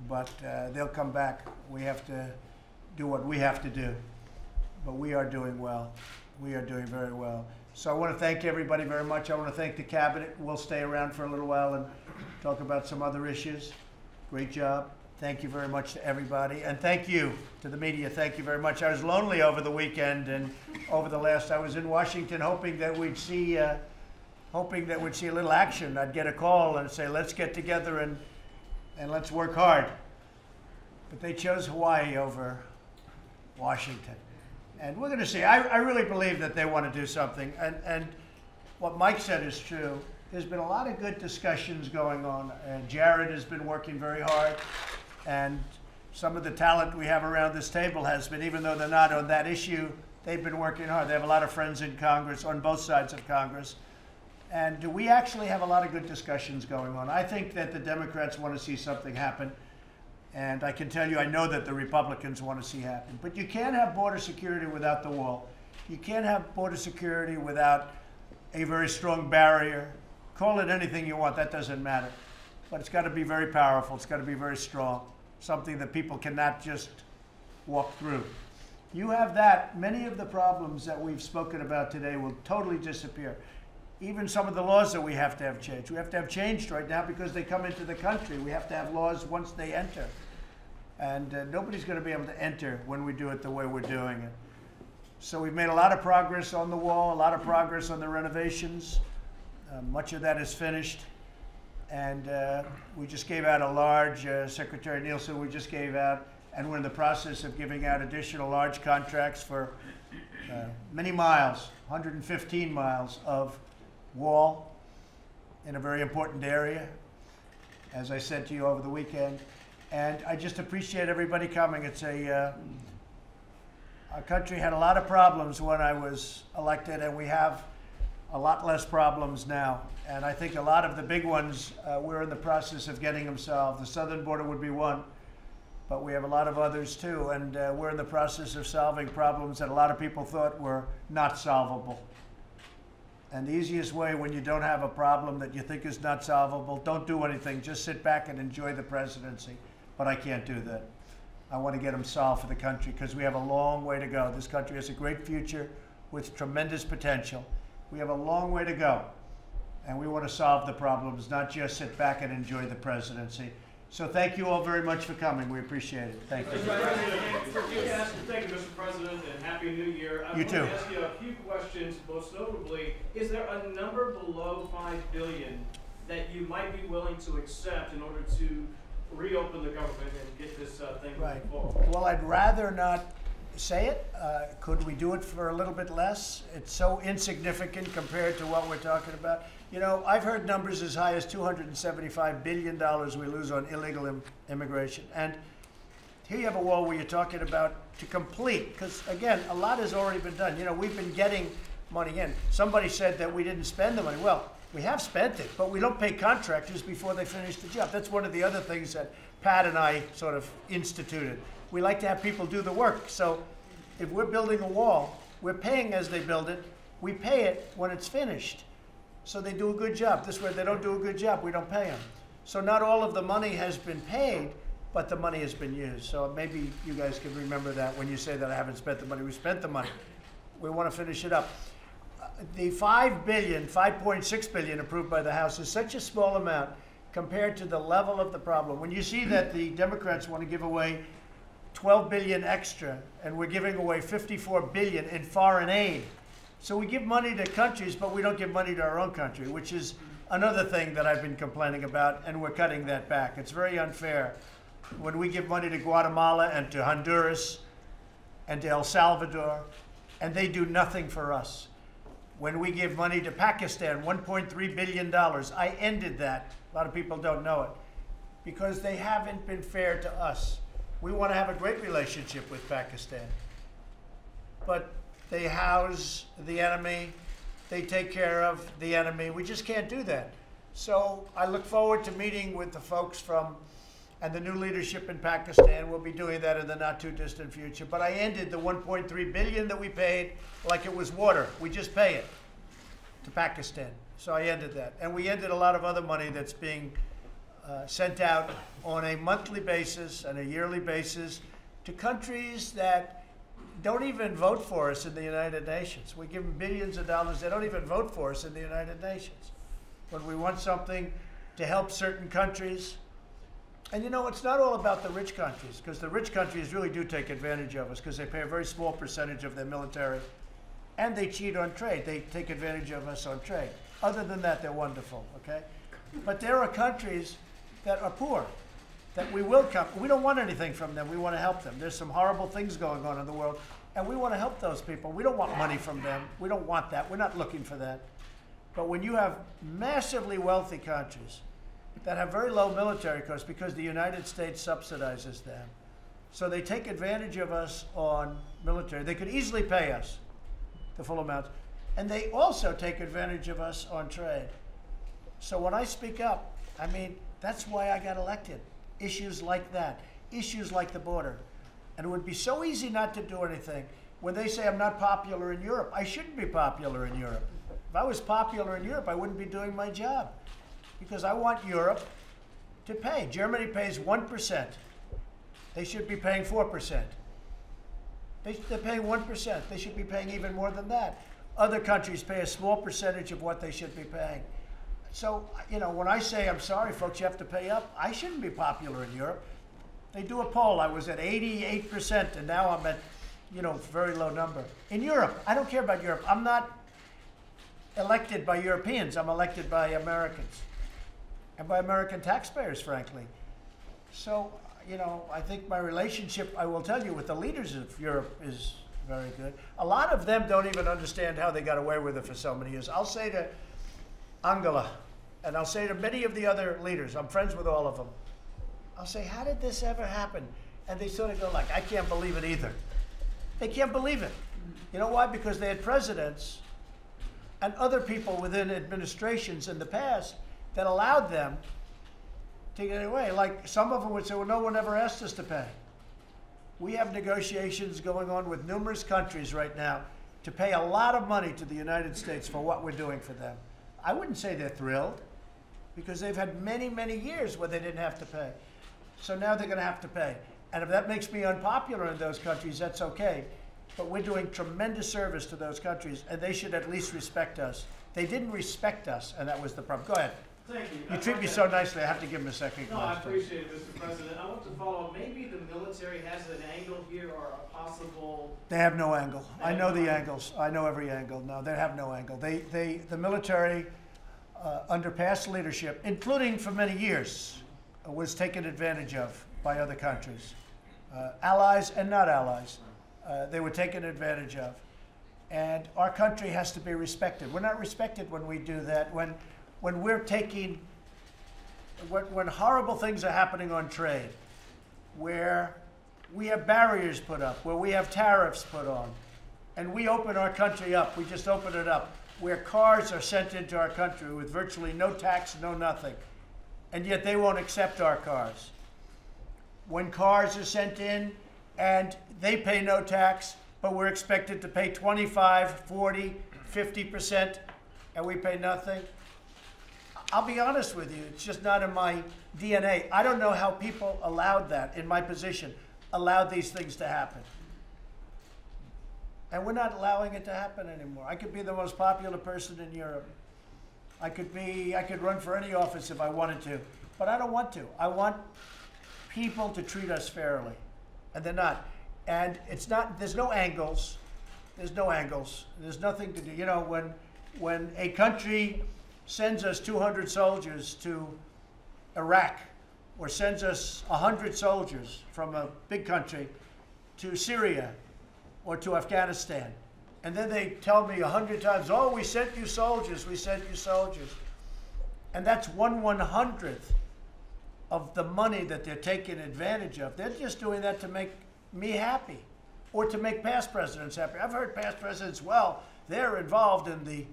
but they'll come back. We have to do what we have to do. But we are doing well. We are doing very well. So I want to thank everybody very much. I want to thank the cabinet. We'll stay around for a little while and talk about some other issues. Great job. Thank you very much to everybody. And thank you to the media. Thank you very much. I was lonely over the weekend and over the last, I was in Washington hoping that we'd see a little action. I'd get a call and say, let's get together and let's work hard. But they chose Hawaii over Washington. And we're going to see. I really believe that they want to do something. And what Mike said is true. There's been a lot of good discussions going on. And Jared has been working very hard. And some of the talent we have around this table has been, even though they're not on that issue, they've been working hard. They have a lot of friends in Congress, on both sides of Congress. And we actually have a lot of good discussions going on. I think that the Democrats want to see something happen. And I can tell you, I know that the Republicans want to see happen. But you can't have border security without the wall. You can't have border security without a very strong barrier. Call it anything you want, that doesn't matter. But it's got to be very powerful. It's got to be very strong. Something that people cannot just walk through. You have that, many of the problems that we've spoken about today will totally disappear. Even some of the laws that we have to have changed. We have to have changed right now because they come into the country. We have to have laws once they enter. And nobody's going to be able to enter when we do it the way we're doing it. So we've made a lot of progress on the wall, a lot of progress on the renovations. Much of that is finished. And we just gave out a large, Secretary Nielsen, we just gave out, and we're in the process of giving out additional large contracts for many miles, 115 miles of wall in a very important area, as I said to you over the weekend. And I just appreciate everybody coming. It's our country had a lot of problems when I was elected, and we have a lot less problems now. And I think a lot of the big ones, we're in the process of getting them solved. The southern border would be one, but we have a lot of others too. And we're in the process of solving problems that a lot of people thought were not solvable. And the easiest way when you don't have a problem that you think is not solvable, don't do anything. Just sit back and enjoy the presidency. But I can't do that. I want to get them solved for the country because we have a long way to go. This country has a great future with tremendous potential. We have a long way to go. And we want to solve the problems, not just sit back and enjoy the presidency. So thank you all very much for coming. We appreciate it. Thank you. Thank you, Mr. President, and Happy New Year. I want to ask you a few questions. Most notably, is there a number below $5 billion that you might be willing to accept in order to reopen the government and get this thing moving forward? Well, I'd rather not say it. Could we do it for a little bit less? It's so insignificant compared to what we're talking about. You know, I've heard numbers as high as $275 billion we lose on illegal immigration. And here you have a wall where you're talking about to complete, because again, a lot has already been done. You know, we've been getting money in. Somebody said that we didn't spend the money. Well, we have spent it, but we don't pay contractors before they finish the job. That's one of the other things that Pat and I sort of instituted. We like to have people do the work. So if we're building a wall, we're paying as they build it. We pay it when it's finished. So they do a good job. This way, if they don't do a good job, we don't pay them. So not all of the money has been paid, but the money has been used. So maybe you guys can remember that when you say that I haven't spent the money. We spent the money. We want to finish it up. The $5.6 billion approved by the House is such a small amount compared to the level of the problem. When you see that the Democrats want to give away $12 billion extra, and we're giving away $54 billion in foreign aid. So we give money to countries, but we don't give money to our own country, which is another thing that I've been complaining about, and we're cutting that back. It's very unfair. When we give money to Guatemala and to Honduras and to El Salvador, and they do nothing for us. When we give money to Pakistan, $1.3 billion, I ended that. A lot of people don't know it, because they haven't been fair to us. We want to have a great relationship with Pakistan, but they house the enemy, they take care of the enemy. We just can't do that. So I look forward to meeting with the folks from And the new leadership in Pakistan will be doing that in the not too distant future. But I ended the $1.3 billion that we paid like it was water. We just pay it to Pakistan. So I ended that. And we ended a lot of other money that's being sent out on a monthly basis and a yearly basis to countries that don't even vote for us in the United Nations. We give them billions of dollars. They don't even vote for us in the United Nations. When we want something to help certain countries, and you know, it's not all about the rich countries, because the rich countries really do take advantage of us because they pay a very small percentage of their military, and they cheat on trade. They take advantage of us on trade. Other than that, they're wonderful, okay? But there are countries that are poor, that we will come. We don't want anything from them. We want to help them. There's some horrible things going on in the world, and we want to help those people. We don't want money from them. We don't want that. We're not looking for that. But when you have massively wealthy countries that have very low military costs because the United States subsidizes them, so they take advantage of us on military. They could easily pay us the full amount, and they also take advantage of us on trade. So when I speak up, I mean, that's why I got elected. Issues like that, issues like the border. And it would be so easy not to do anything. When they say I'm not popular in Europe, I shouldn't be popular in Europe. If I was popular in Europe, I wouldn't be doing my job, because I want Europe to pay. Germany pays 1%. They should be paying 4%. They're paying 1%. They should be paying even more than that. Other countries pay a small percentage of what they should be paying. So, you know, when I say, I'm sorry, folks, you have to pay up, I shouldn't be popular in Europe. They do a poll. I was at 88%, and now I'm at, you know, very low number. In Europe, I don't care about Europe. I'm not elected by Europeans. I'm elected by Americans and by American taxpayers, frankly. So, you know, I think my relationship, I will tell you, with the leaders of Europe is very good. A lot of them don't even understand how they got away with it for so many years. I'll say to Angela, and I'll say to many of the other leaders, I'm friends with all of them, I'll say, how did this ever happen? And they sort of go like, I can't believe it either. They can't believe it. You know why? Because they had presidents and other people within administrations in the past that allowed them to get away. Like some of them would say, well, no one ever asked us to pay. We have negotiations going on with numerous countries right now to pay a lot of money to the United States for what we're doing for them. I wouldn't say they're thrilled, because they've had many, many years where they didn't have to pay. So now they're going to have to pay. And if that makes me unpopular in those countries, that's okay. But we're doing tremendous service to those countries, and they should at least respect us. They didn't respect us, and that was the problem. Go ahead. Thank you. You treat me so nicely, I have to give him a second. No, I appreciate it, Mr. President. I want to follow up. Maybe the military has an angle here, or a possible... They have no angle. I know the angles. I know every angle. No, they have no angle. The military, under past leadership, including for many years, was taken advantage of by other countries. Allies and not allies. They were taken advantage of. And our country has to be respected. We're not respected when we do that. When we're taking, when horrible things are happening on trade, where we have barriers put up, where we have tariffs put on, and we open our country up, we just open it up, where cars are sent into our country with virtually no tax, no nothing, and yet they won't accept our cars. When cars are sent in and they pay no tax, but we're expected to pay 25, 40, 50%, and we pay nothing. I'll be honest with you, it's just not in my DNA. I don't know how people allowed that, in my position, allowed these things to happen. And we're not allowing it to happen anymore. I could be the most popular person in Europe. I could run for any office if I wanted to, but I don't want to. I want people to treat us fairly, and they're not. And it's not, there's no angles. There's no angles. There's nothing to do. You know, when a country sends us 200 soldiers to Iraq, or sends us 100 soldiers from a big country to Syria or to Afghanistan, and then they tell me 100 times, oh, we sent you soldiers, we sent you soldiers. And that's 1/100th of the money that they're taking advantage of. They're just doing that to make me happy, or to make past presidents happy. I've heard past presidents, well, they're involved in the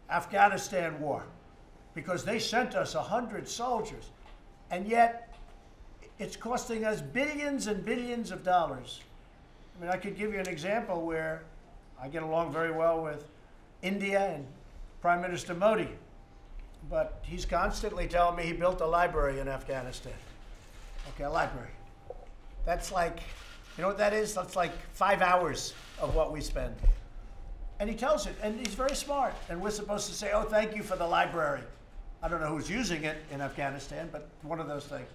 Afghanistan war because they sent us 100 soldiers. And yet, it's costing us billions and billions of dollars. I mean, I could give you an example where I get along very well with India and Prime Minister Modi, but he's constantly telling me he built a library in Afghanistan. Okay, a library. That's like, you know what that is? That's like 5 hours of what we spend. And he tells it, and he's very smart. And we're supposed to say, oh, thank you for the library. I don't know who's using it in Afghanistan, but one of those things.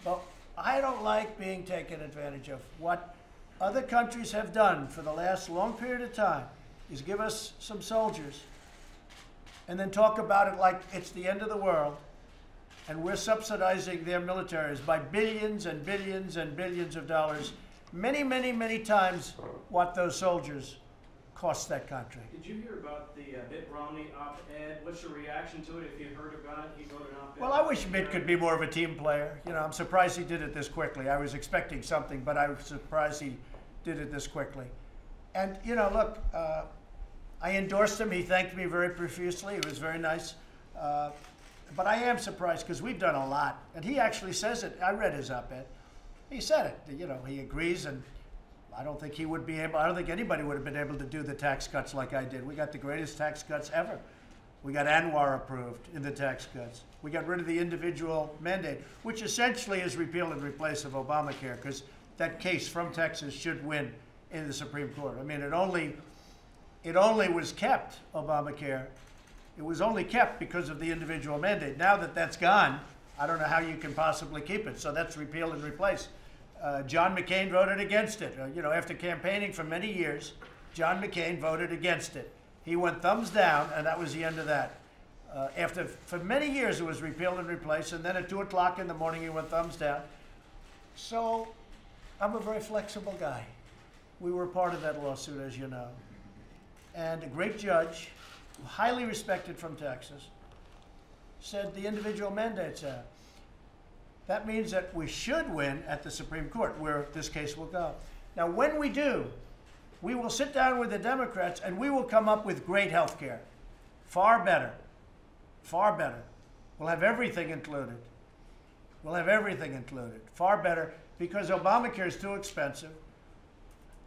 Well, I don't like being taken advantage of. What other countries have done for the last long period of time is give us some soldiers and then talk about it like it's the end of the world, and we're subsidizing their militaries by billions and billions and billions of dollars, many, many, many times what those soldiers cost that country. Did you hear about the Mitt Romney op-ed? What's your reaction to it if you heard about it? He wrote an op-ed. Well, I wish Mitt could be more of a team player. You know, I'm surprised he did it this quickly. I was expecting something, but I was surprised he did it this quickly. And, you know, look, I endorsed him. He thanked me very profusely. It was very nice. But I am surprised because we've done a lot. And he actually says it. I read his op-ed. He said it. You know, he agrees, and I don't think he would be able, I don't think anybody would have been able to do the tax cuts like I did. We got the greatest tax cuts ever. We got Anwar approved in the tax cuts. We got rid of the individual mandate, which essentially is repeal and replace of Obamacare, because that case from Texas should win in the Supreme Court. I mean, it only was kept, Obamacare. It was only kept because of the individual mandate. Now that that's gone, I don't know how you can possibly keep it. So that's repeal and replace. John McCain voted against it. You know, after campaigning for many years, John McCain voted against it. He went thumbs down, and that was the end of that. For many years, it was repeal and replace, and then at 2 o'clock in the morning, he went thumbs down. So I'm a very flexible guy. We were part of that lawsuit, as you know. And a great judge, highly respected from Texas, said the individual mandate's out. That means that we should win at the Supreme Court, where this case will go. Now, when we do, we will sit down with the Democrats and we will come up with great health care. Far better. Far better. We'll have everything included. We'll have everything included. Far better, because Obamacare is too expensive.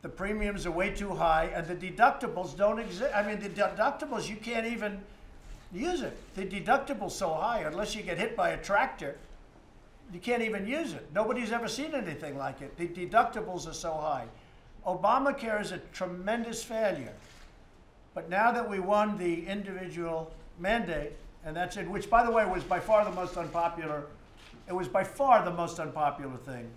The premiums are way too high, and the deductibles don't exist. I mean, the deductibles, you can't even use it. The deductible's so high, unless you get hit by a tractor, you can't even use it. Nobody's ever seen anything like it. The deductibles are so high. Obamacare is a tremendous failure. But now that we won the individual mandate, and that's it, which, by the way, was by far the most unpopular, it was by far the most unpopular thing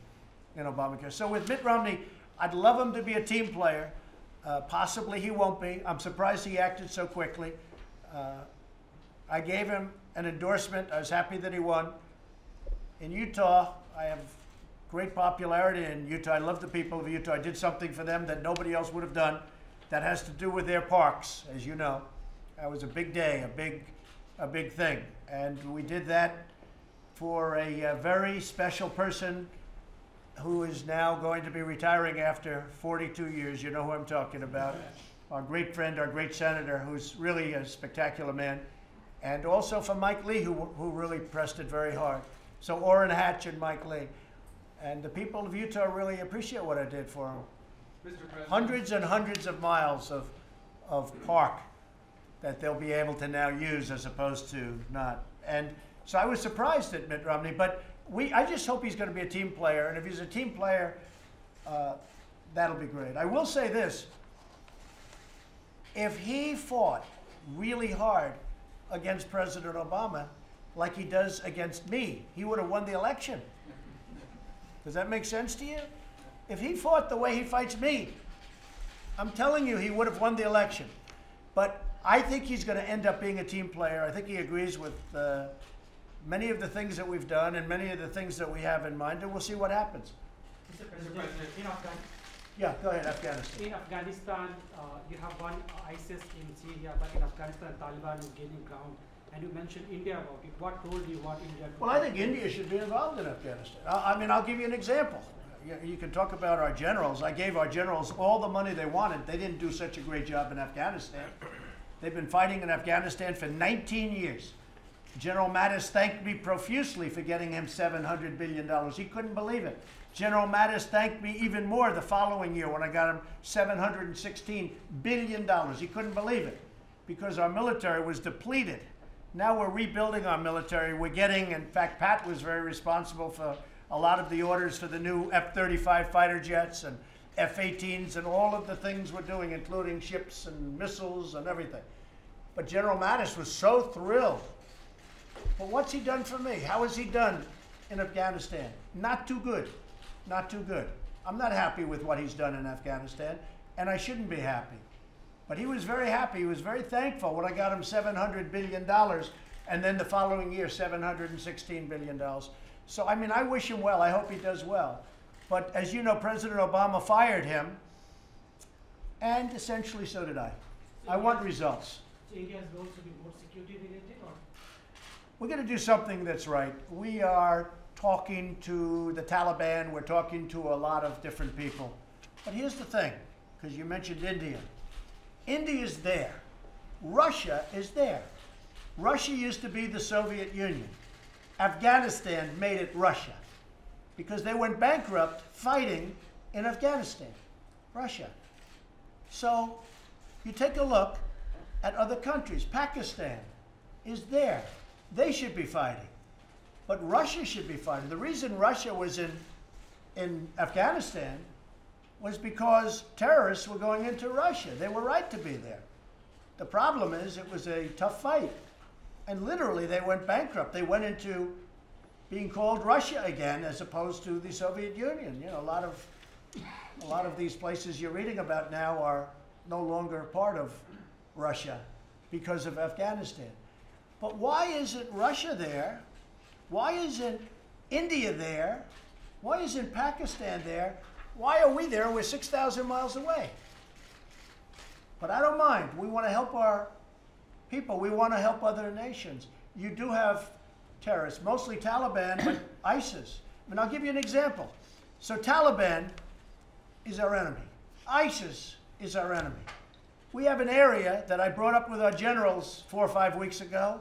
in Obamacare. So with Mitt Romney, I'd love him to be a team player. Possibly he won't be. I'm surprised he acted so quickly. I gave him an endorsement. I was happy that he won. In Utah, I have great popularity in Utah. I love the people of Utah. I did something for them that nobody else would have done. That has to do with their parks, as you know. That was a big day, a big thing. And we did that for a very special person who is now going to be retiring after 42 years. You know who I'm talking about. Our great friend, our great senator, who's really a spectacular man. And also for Mike Lee, who really pressed it very hard. So Orrin Hatch and Mike Lee. And the people of Utah really appreciate what I did for them. Mr. President. Hundreds and hundreds of miles of park that they'll be able to now use as opposed to not. And so I was surprised at Mitt Romney, but I just hope he's going to be a team player. And if he's a team player, that'll be great. I will say this. If he fought really hard against President Obama, like he does against me, he would have won the election. Does that make sense to you? If he fought the way he fights me, I'm telling you, he would have won the election. But I think he's going to end up being a team player. I think he agrees with many of the things that we've done and many of the things that we have in mind, and we'll see what happens. Mr. President, Yeah, go ahead, Afghanistan. in Afghanistan, you have won ISIS in Syria, but in Afghanistan, Taliban is gaining ground. And you mentioned India about it. What role do you want India to play? Well, I think India should be involved in Afghanistan. I mean, I'll give you an example. You can talk about our generals. I gave our generals all the money they wanted. They didn't do such a great job in Afghanistan. They've been fighting in Afghanistan for 19 years. General Mattis thanked me profusely for getting him $700 billion. He couldn't believe it. General Mattis thanked me even more the following year when I got him $716 billion. He couldn't believe it because our military was depleted. Now we're rebuilding our military. We're getting, in fact, Pat was very responsible for a lot of the orders for the new F-35 fighter jets and F-18s and all of the things we're doing, including ships and missiles and everything. But General Mattis was so thrilled. But what's he done for me? How has he done in Afghanistan? Not too good. Not too good. I'm not happy with what he's done in Afghanistan, and I shouldn't be happy. But he was very happy. He was very thankful when I got him $700 billion, and then the following year, $716 billion. So, I mean, I wish him well. I hope he does well. But as you know, President Obama fired him, and essentially so did I. I want results. So India's goals to be more security related, or? We're going to do something that's right. We are talking to the Taliban. We're talking to a lot of different people. But here's the thing, because you mentioned India. India is there. Russia is there. Russia used to be the Soviet Union. Afghanistan made it Russia because they went bankrupt fighting in Afghanistan, Russia. So you take a look at other countries. Pakistan is there. They should be fighting. But Russia should be fighting. The reason Russia was in Afghanistan was because terrorists were going into Russia. They were right to be there. The problem is it was a tough fight. And literally they went bankrupt. They went into being called Russia again as opposed to the Soviet Union. You know, a lot of these places you're reading about now are no longer part of Russia because of Afghanistan. But why isn't Russia there? Why isn't India there? Why isn't Pakistan there? Why are we there? We're 6,000 miles away. But I don't mind. We want to help our people. We want to help other nations. You do have terrorists, mostly Taliban, but ISIS. I mean, I'll give you an example. So Taliban is our enemy. ISIS is our enemy. We have an area that I brought up with our generals 4 or 5 weeks ago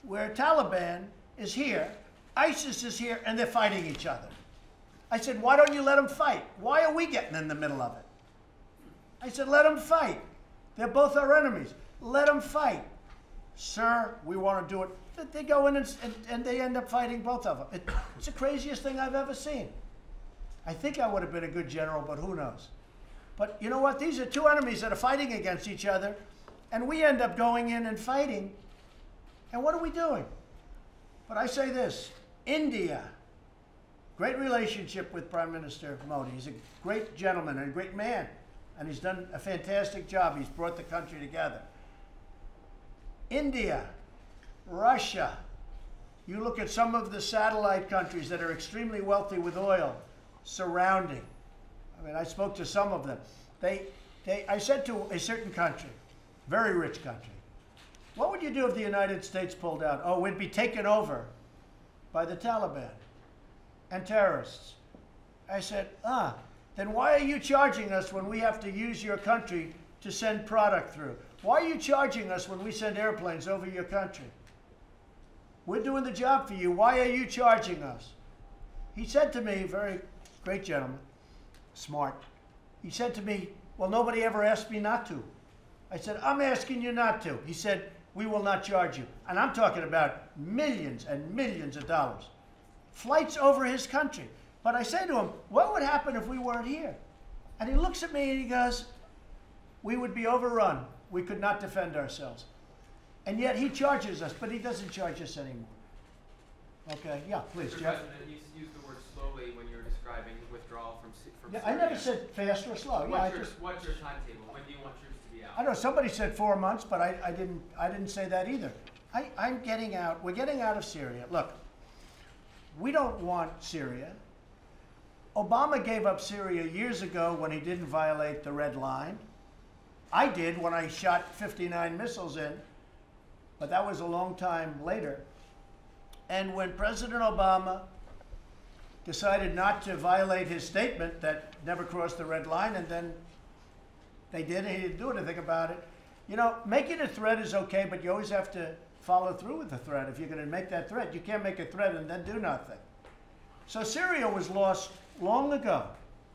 where Taliban is here, ISIS is here, and they're fighting each other. I said, why don't you let them fight? Why are we getting in the middle of it? I said, let them fight. They're both our enemies. Let them fight. Sir, we want to do it. They go in and they end up fighting both of them. It's the craziest thing I've ever seen. I think I would have been a good general, but who knows? But you know what? These are two enemies that are fighting against each other, and we end up going in and fighting. And what are we doing? But I say this, India, great relationship with Prime Minister Modi. He's a great gentleman and a great man, and he's done a fantastic job. He's brought the country together. India, Russia, you look at some of the satellite countries that are extremely wealthy with oil surrounding. I mean, I spoke to some of them. I said to a certain country, very rich country, what would you do if the United States pulled out? Oh, we'd be taken over by the Taliban and terrorists. I said, then why are you charging us when we have to use your country to send product through? Why are you charging us when we send airplanes over your country? We're doing the job for you. Why are you charging us? He said to me, very great gentleman, smart. He said to me, well, nobody ever asked me not to. I said, I'm asking you not to. He said, we will not charge you. And I'm talking about millions and millions of dollars. Flights over his country. But I say to him, what would happen if we weren't here? And he looks at me and he goes, we would be overrun. We could not defend ourselves. And yet he charges us, but he doesn't charge us anymore. Okay, yeah, please, Mr. Jeff. President, you used the word slowly when you were describing withdrawal from Yeah, Syria. I never said fast or slow. What's your timetable? When do you want troops to be out? I know somebody said 4 months, but I didn't say that either. I'm getting out. We're getting out of Syria. Look, we don't want Syria. Obama gave up Syria years ago when he didn't violate the red line. I did when I shot 59 missiles in, but that was a long time later. And when President Obama decided not to violate his statement that never crossed the red line, and then they did, and he didn't do anything about it. You know, making a threat is okay, but you always have to follow through with the threat. If you're going to make that threat, you can't make a threat and then do nothing. So Syria was lost long ago.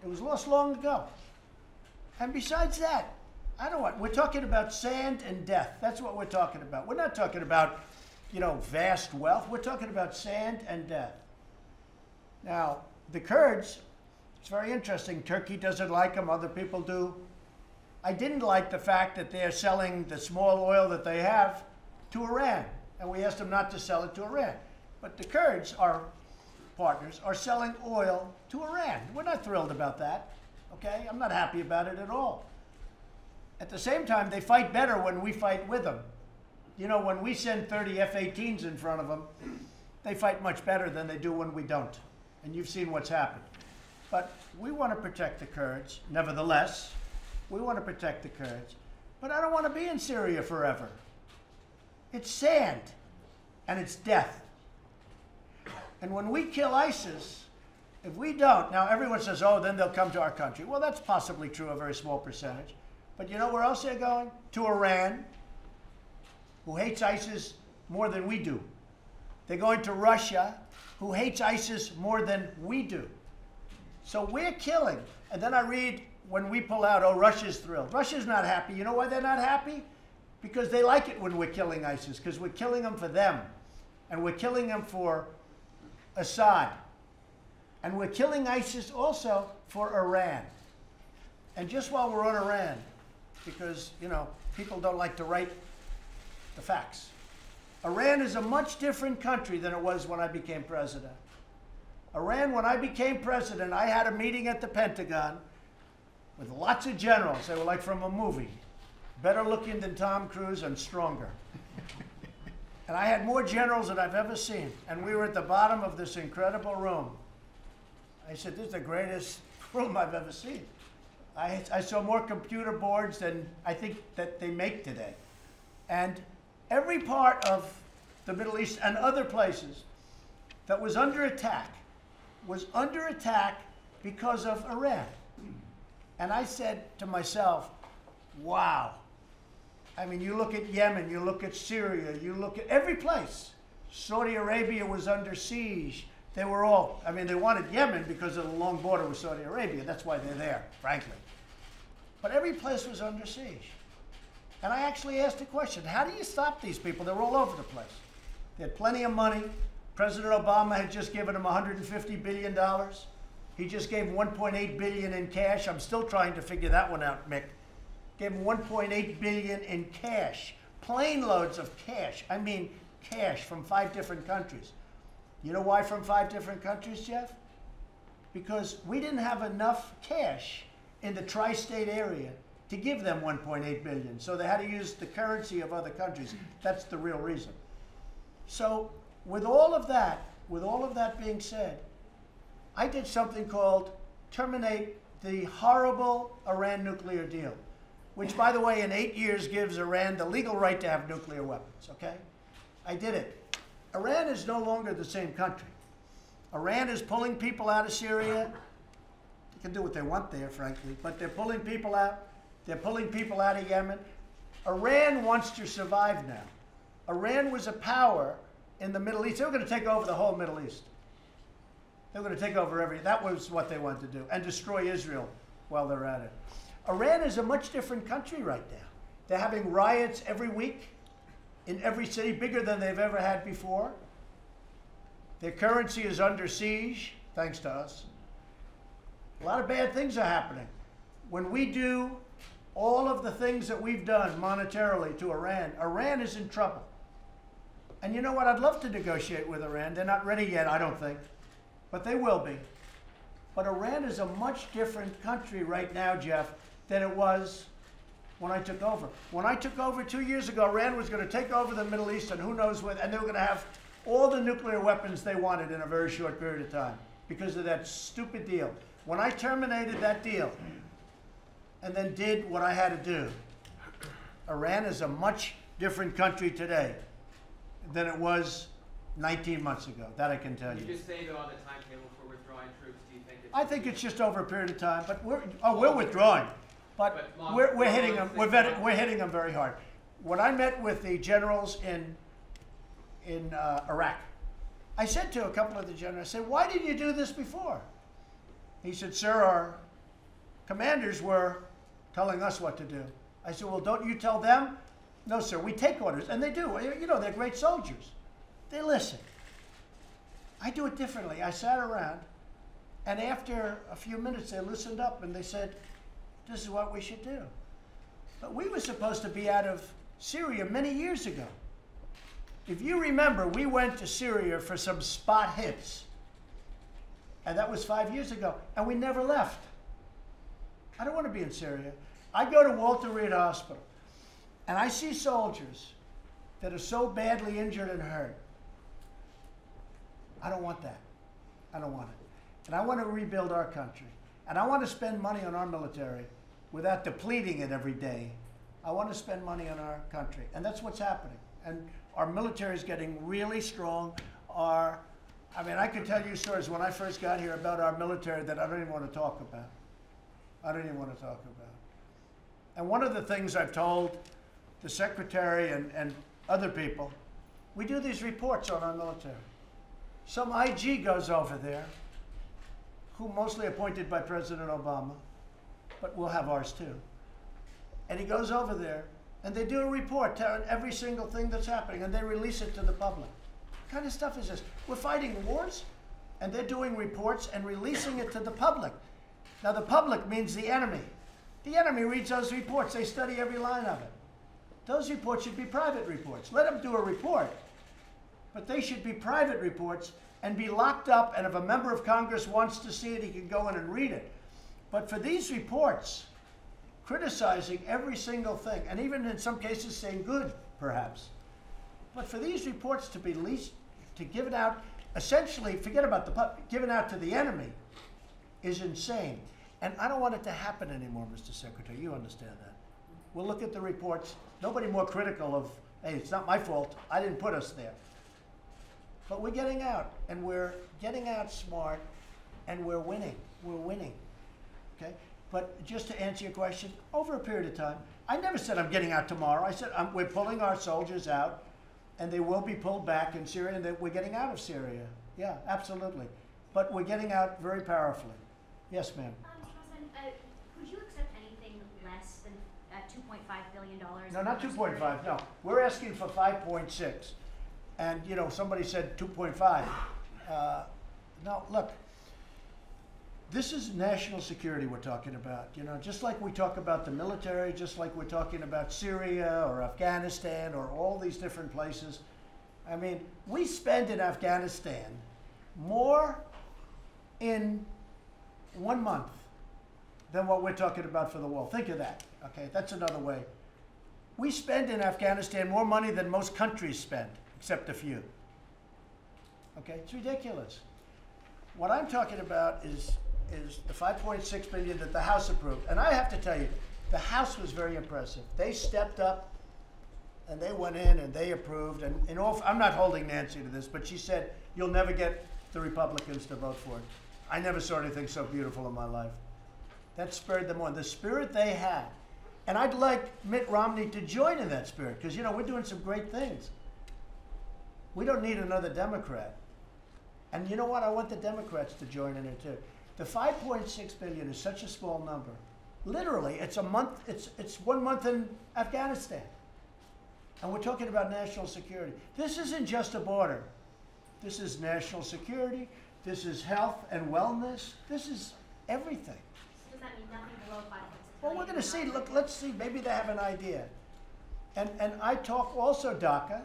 It was lost long ago. And besides that, I don't want, we're talking about sand and death. That's what we're talking about. We're not talking about, you know, vast wealth. We're talking about sand and death. Now, the Kurds, it's very interesting. Turkey doesn't like them. Other people do. I didn't like the fact that they're selling the small oil that they have to Iran. And we asked them not to sell it to Iran. But the Kurds, our partners, are selling oil to Iran. We're not thrilled about that. Okay? I'm not happy about it at all. At the same time, they fight better when we fight with them. You know, when we send 30 F-18s in front of them, they fight much better than they do when we don't. And you've seen what's happened. But we want to protect the Kurds. Nevertheless, we want to protect the Kurds. But I don't want to be in Syria forever. It's sand, and it's death. And when we kill ISIS, if we don't, now everyone says, oh, then they'll come to our country. Well, that's possibly true, a very small percentage. But you know where else they're going? To Iran, who hates ISIS more than we do. They're going to Russia, who hates ISIS more than we do. So we're killing. And then I read when we pull out, oh, Russia's thrilled. Russia's not happy. You know why they're not happy? Because they like it when we're killing ISIS, because we're killing them for them. And we're killing them for Assad. And we're killing ISIS also for Iran. And just while we're on Iran, because, you know, people don't like to write the facts. Iran is a much different country than it was when I became president. Iran, when I became president, I had a meeting at the Pentagon with lots of generals. They were like from a movie. Better looking than Tom Cruise and stronger. And I had more generals than I've ever seen. And we were at the bottom of this incredible room. I said, this is the greatest room I've ever seen. I saw more computer boards than I think that they make today. And every part of the Middle East and other places that was under attack because of Iran. And I said to myself, wow. I mean, you look at Yemen, you look at Syria, you look at every place. Saudi Arabia was under siege. They were all, I mean, they wanted Yemen because of the long border with Saudi Arabia. That's why they're there, frankly. But every place was under siege. And I actually asked a question, how do you stop these people? They're all over the place. They had plenty of money. President Obama had just given them $150 billion. He just gave $1.8 billion in cash. I'm still trying to figure that one out, Mick. Gave them $1.8 billion in cash. Plane loads of cash. I mean, cash from 5 different countries. You know why from 5 different countries, Jeff? Because we didn't have enough cash in the tri-state area to give them $1.8 billion. So they had to use the currency of other countries. That's the real reason. So with all of that being said, I did something called terminate the horrible Iran nuclear deal, which, by the way, in 8 years gives Iran the legal right to have nuclear weapons, okay? I did it. Iran is no longer the same country. Iran is pulling people out of Syria. They can do what they want there, frankly, but they're pulling people out. They're pulling people out of Yemen. Iran wants to survive now. Iran was a power in the Middle East. They were going to take over the whole Middle East. They were going to take over everything. That was what they wanted to do, and destroy Israel while they're at it. Iran is a much different country right now. They're having riots every week in every city, bigger than they've ever had before. Their currency is under siege, thanks to us. A lot of bad things are happening. When we do all of the things that we've done monetarily to Iran, Iran is in trouble. And you know what? I'd love to negotiate with Iran. They're not ready yet, I don't think. But they will be. But Iran is a much different country right now, Jeff, than it was when I took over. When I took over 2 years ago, Iran was going to take over the Middle East and who knows what, and they were going to have all the nuclear weapons they wanted in a very short period of time because of that stupid deal. When I terminated that deal and then did what I had to do, Iran is a much different country today than it was 19 months ago. That I can tell you. You just say, though, on the timetable for withdrawing troops, do you think it's... I think it's just over a period of time, but we're withdrawing. But we're hitting them. We're hitting them very hard. When I met with the generals in in Iraq. I said to a couple of the generals, I said, why didn't you do this before? He said, sir, our commanders were telling us what to do. I said, well, don't you tell them? No, sir, we take orders. And they do. You know, they're great soldiers. They listen. I do it differently. I sat around, and after a few minutes, they listened up, and they said, this is what we should do. But we were supposed to be out of Syria many years ago. If you remember, we went to Syria for some spot hits. And that was 5 years ago, and we never left. I don't want to be in Syria. I go to Walter Reed Hospital, and I see soldiers that are so badly injured and hurt. I don't want that. I don't want it. And I want to rebuild our country. And I want to spend money on our military without depleting it every day. I want to spend money on our country. And that's what's happening. And our military is getting really strong. I mean, I could tell you stories when I first got here about our military that I don't even want to talk about. I don't even want to talk about. And one of the things I've told the secretary and other people, we do these reports on our military. Some IG goes over there, who mostly appointed by President Obama, but we'll have ours too. And he goes over there, and they do a report telling every single thing that's happening, and they release it to the public. What kind of stuff is this? We're fighting wars, and they're doing reports and releasing it to the public. Now, the public means the enemy. The enemy reads those reports. They study every line of it. Those reports should be private reports. Let them do a report. But they should be private reports and be locked up, and if a member of Congress wants to see it, he can go in and read it. But for these reports, criticizing every single thing, and even in some cases saying good, perhaps, but for these reports to be leased, to give it out, essentially, forget about the public, give it out to the enemy, is insane. And I don't want it to happen anymore, Mr. Secretary. You understand that. We'll look at the reports. Nobody more critical of, hey, it's not my fault. I didn't put us there. But we're getting out, and we're getting out smart, and we're winning. We're winning, okay? But just to answer your question, over a period of time, I never said I'm getting out tomorrow. I said we're pulling our soldiers out, and they will be pulled back in Syria, and that we're getting out of Syria. Yeah, absolutely. But we're getting out very powerfully. Yes, ma'am. President, would you accept anything less than $2.5 billion? No, not 2.5. No, we're asking for 5.6. And, you know, somebody said 2.5. No, look, this is national security we're talking about. You know, just like we talk about the military, just like we're talking about Syria or Afghanistan or all these different places. I mean, we spend in Afghanistan more in 1 month than what we're talking about for the wall. Think of that, okay? That's another way. We spend in Afghanistan more money than most countries spend, except a few. Okay, it's ridiculous. What I'm talking about is the $5.6 billion that the House approved. And I have to tell you, the House was very impressive. They stepped up, and they went in, and they approved. And I'm not holding Nancy to this, but she said, you'll never get the Republicans to vote for it. I never saw anything so beautiful in my life. That spurred them on. The spirit they had. And I'd like Mitt Romney to join in that spirit, because, you know, we're doing some great things. We don't need another Democrat. And you know what? I want the Democrats to join in it too. The $5.6 billion is such a small number. Literally, it's a month. It's 1 month in Afghanistan, and we're talking about national security. This isn't just a border. This is national security. This is health and wellness. This is everything. So does that mean nothing below 5.6 billion? Well, we're going to see. Look, let's see. Maybe they have an idea. And I talk also DACA.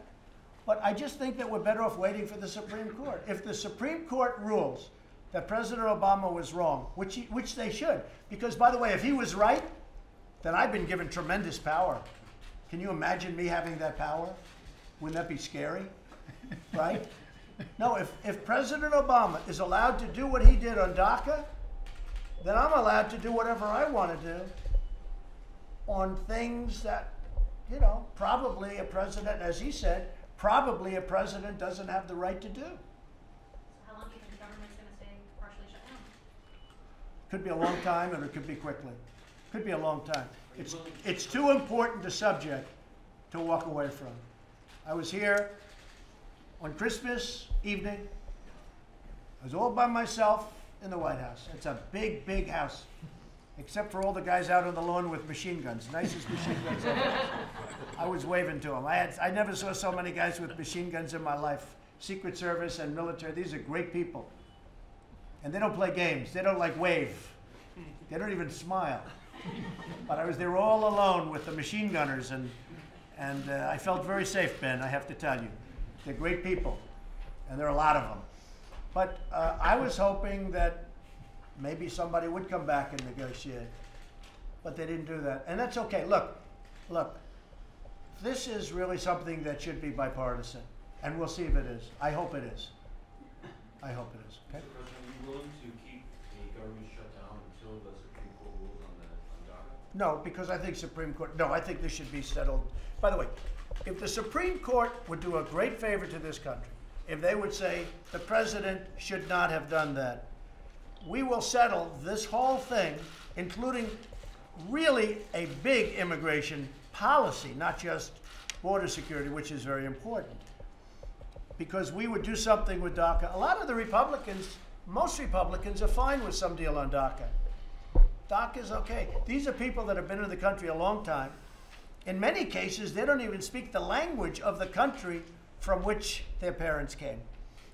But I just think that we're better off waiting for the Supreme Court. If the Supreme Court rules that President Obama was wrong, which they should, because, by the way, if he was right, then I've been given tremendous power. Can you imagine me having that power? Wouldn't that be scary? Right? No, if President Obama is allowed to do what he did on DACA, then I'm allowed to do whatever I want to do on things that, you know, probably a president, as he said, probably a president doesn't have the right to do. So how long do you think the government's going to stay partially shut down? Could be a long time, or it could be quickly. Could be a long time. It's too important a subject to walk away from. I was here on Christmas evening. I was all by myself in the White House. It's a big, big house, except for all the guys out on the lawn with machine guns, nicest machine guns ever. I was waving to them. I never saw so many guys with machine guns in my life. Secret Service and military, these are great people. And they don't play games. They don't like wave. They don't even smile. But they were all alone with the machine gunners, and I felt very safe, Ben, I have to tell you. They're great people, and there are a lot of them. But I was hoping that maybe somebody would come back and negotiate, but they didn't do that. And that's okay. Look, this is really something that should be bipartisan, and we'll see if it is. I hope it is. I hope it is. Okay? Mr. President, are you willing to keep the government shut down until the Supreme Court rules on DACA? No, because I think Supreme Court, no, I think this should be settled. By the way, if the Supreme Court would do a great favor to this country, if they would say the president should not have done that, we will settle this whole thing, including really a big immigration policy, not just border security, which is very important. Because we would do something with DACA. A lot of the Republicans, most Republicans, are fine with some deal on DACA. DACA is okay. These are people that have been in the country a long time. In many cases, they don't even speak the language of the country from which their parents came.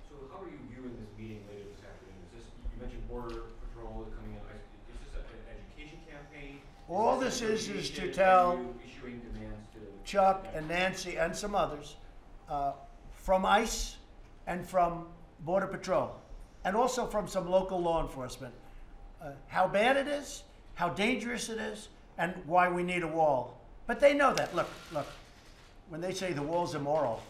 So how are you viewing this meeting later this afternoon? Is this, you mentioned Border Patrol coming in. Is this an education campaign? All this is to tell issuing demands to Chuck and Nancy and some others from ICE and from Border Patrol, and also from some local law enforcement, how bad it is, how dangerous it is, and why we need a wall. But they know that. Look, when they say the wall's immoral,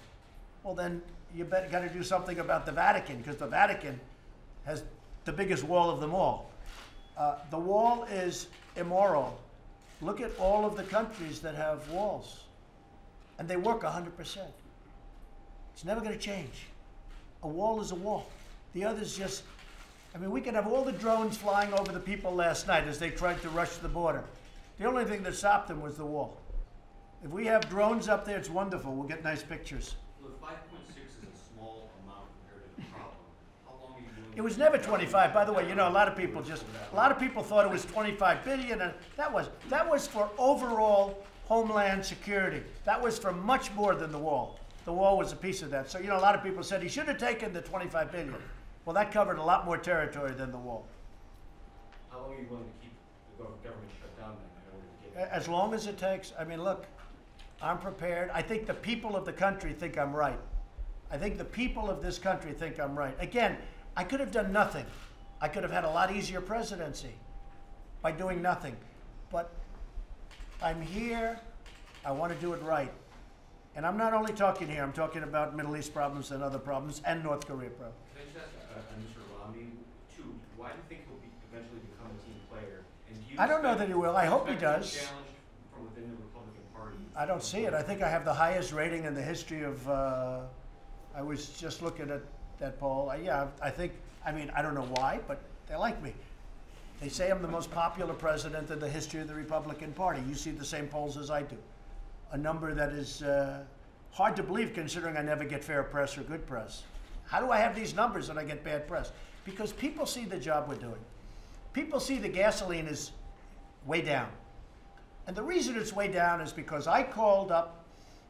well then you got to do something about the Vatican, because the Vatican has the biggest wall of them all. The wall is immoral. Look at all of the countries that have walls, and they work 100%. It's never going to change. A wall is a wall. The others just, I mean, we can have all the drones flying over the people last night as they tried to rush the border. The only thing that stopped them was the wall. If we have drones up there, it's wonderful. We'll get nice pictures. Look, 5.6 is a small amount compared to the problem. How long are you doing? It was never 25. By the way, you know, a lot of people thought it was 25 billion, and that was for overall homeland security. That was for much more than the wall. The wall was a piece of that. So, you know, a lot of people said he should have taken the 25 billion. Well, that covered a lot more territory than the wall. How long are you willing to keep the government shut down then in order to get? As long as it takes. I mean, look, I'm prepared. I think the people of the country think I'm right. I think the people of this country think I'm right. Again, I could have done nothing. I could have had a lot easier presidency by doing nothing. But I'm here. I want to do it right. And I'm not only talking here, I'm talking about Middle East problems and other problems and North Korea problems. Can I just ask Mr. Romney, too, why do you think he'll eventually become a team player? And do you I don't know that he will. I hope he expect does. a challenge from within the Republican Party? I don't see it. I think I have the highest rating in the history of, I was just looking at that poll. Yeah, I think, I mean, I don't know why, but they like me. They say I'm the most popular president in the history of the Republican Party. You see the same polls as I do. A number that is hard to believe considering I never get fair press or good press. How do I have these numbers and I get bad press? Because people see the job we're doing. People see the gasoline is way down. And the reason it's way down is because I called up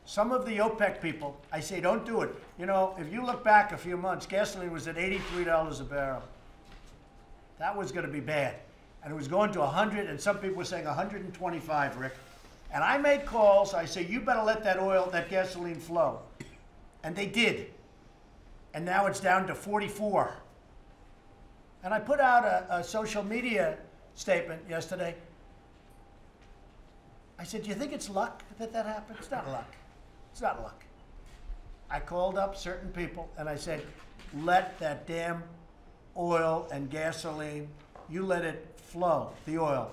some of the OPEC people. I say, don't do it. You know, if you look back a few months, gasoline was at $83 a barrel. That was going to be bad. And it was going to 100, and some people were saying 125, Rick. And I made calls. I say, you better let that gasoline flow. And they did. And now it's down to 44. And I put out a social media statement yesterday. I said, do you think it's luck that happened? It's not luck. It's not luck. I called up certain people and I said, let that damn oil and gasoline, you let it flow, the oil.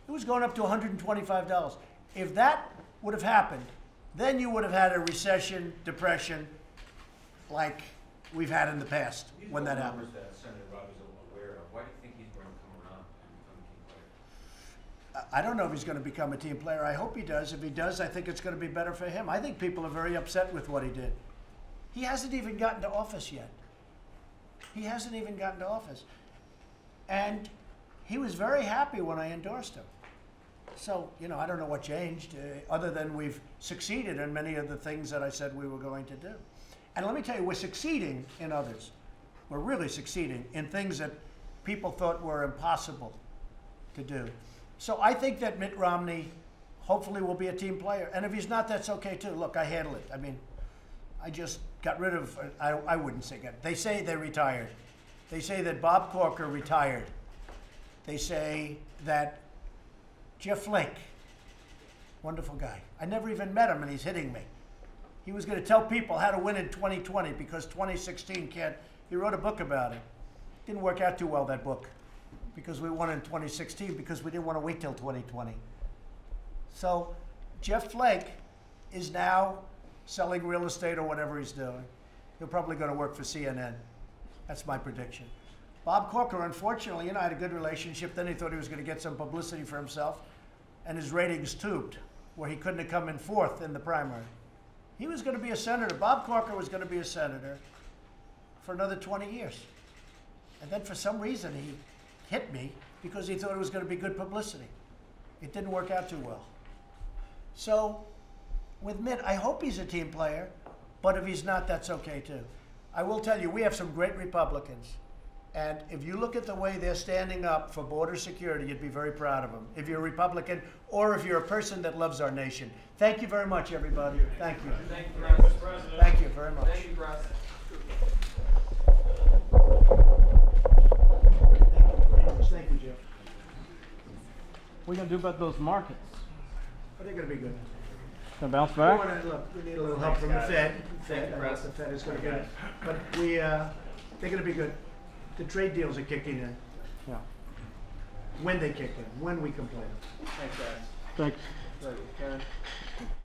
It was going up to $125. If that would have happened, then you would have had a recession, depression, like we've had in the past when that happened. These are numbers that Senator Robbie's aware of. Why do you think he's going to come around and become a team player? I don't know if he's going to become a team player. I hope he does. If he does, I think it's going to be better for him. I think people are very upset with what he did. He hasn't even gotten to office yet. He hasn't even gotten to office. And he was very happy when I endorsed him. So, you know, I don't know what changed, other than we've succeeded in many of the things that I said we were going to do. And let me tell you, we're succeeding in others. We're really succeeding in things that people thought were impossible to do. So I think that Mitt Romney hopefully will be a team player. And if he's not, that's okay too. Look, I handle it. I mean, I just got rid of, I wouldn't say that. They say they retired. They say that Bob Corker retired. They say that Jeff Flake, wonderful guy. I never even met him and he's hitting me. He was going to tell people how to win in 2020 because 2016 can't. He wrote a book about it. Didn't work out too well, that book, because we won in 2016 because we didn't want to wait till 2020. So Jeff Flake is now selling real estate or whatever he's doing. He'll probably go to work for CNN. That's my prediction. Bob Corker, unfortunately, you know, I had a good relationship. Then he thought he was going to get some publicity for himself, and his ratings tubed, where he couldn't have come in fourth in the primary. He was going to be a senator. Bob Corker was going to be a senator for another 20 years. And then for some reason he hit me because he thought it was going to be good publicity. It didn't work out too well. So with Mitt, I hope he's a team player, but if he's not, that's okay too. I will tell you, we have some great Republicans. And if you look at the way they're standing up for border security, you'd be very proud of them. If you're a Republican or if you're a person that loves our nation. Thank you very much, everybody. Thank you. Thank you, Mr. President. Thank you very much. Thank you, Russ. Thank you, Jeff. What are you going to do about those markets? But they're going to be good. Gonna bounce We back? look, we need a little help from the Fed. I don't know if the Fed is going to get it. But they're going to be good. The trade deals are kicking in. Yeah. When they kick in, when we complain. Thanks, guys. Thanks. Karen.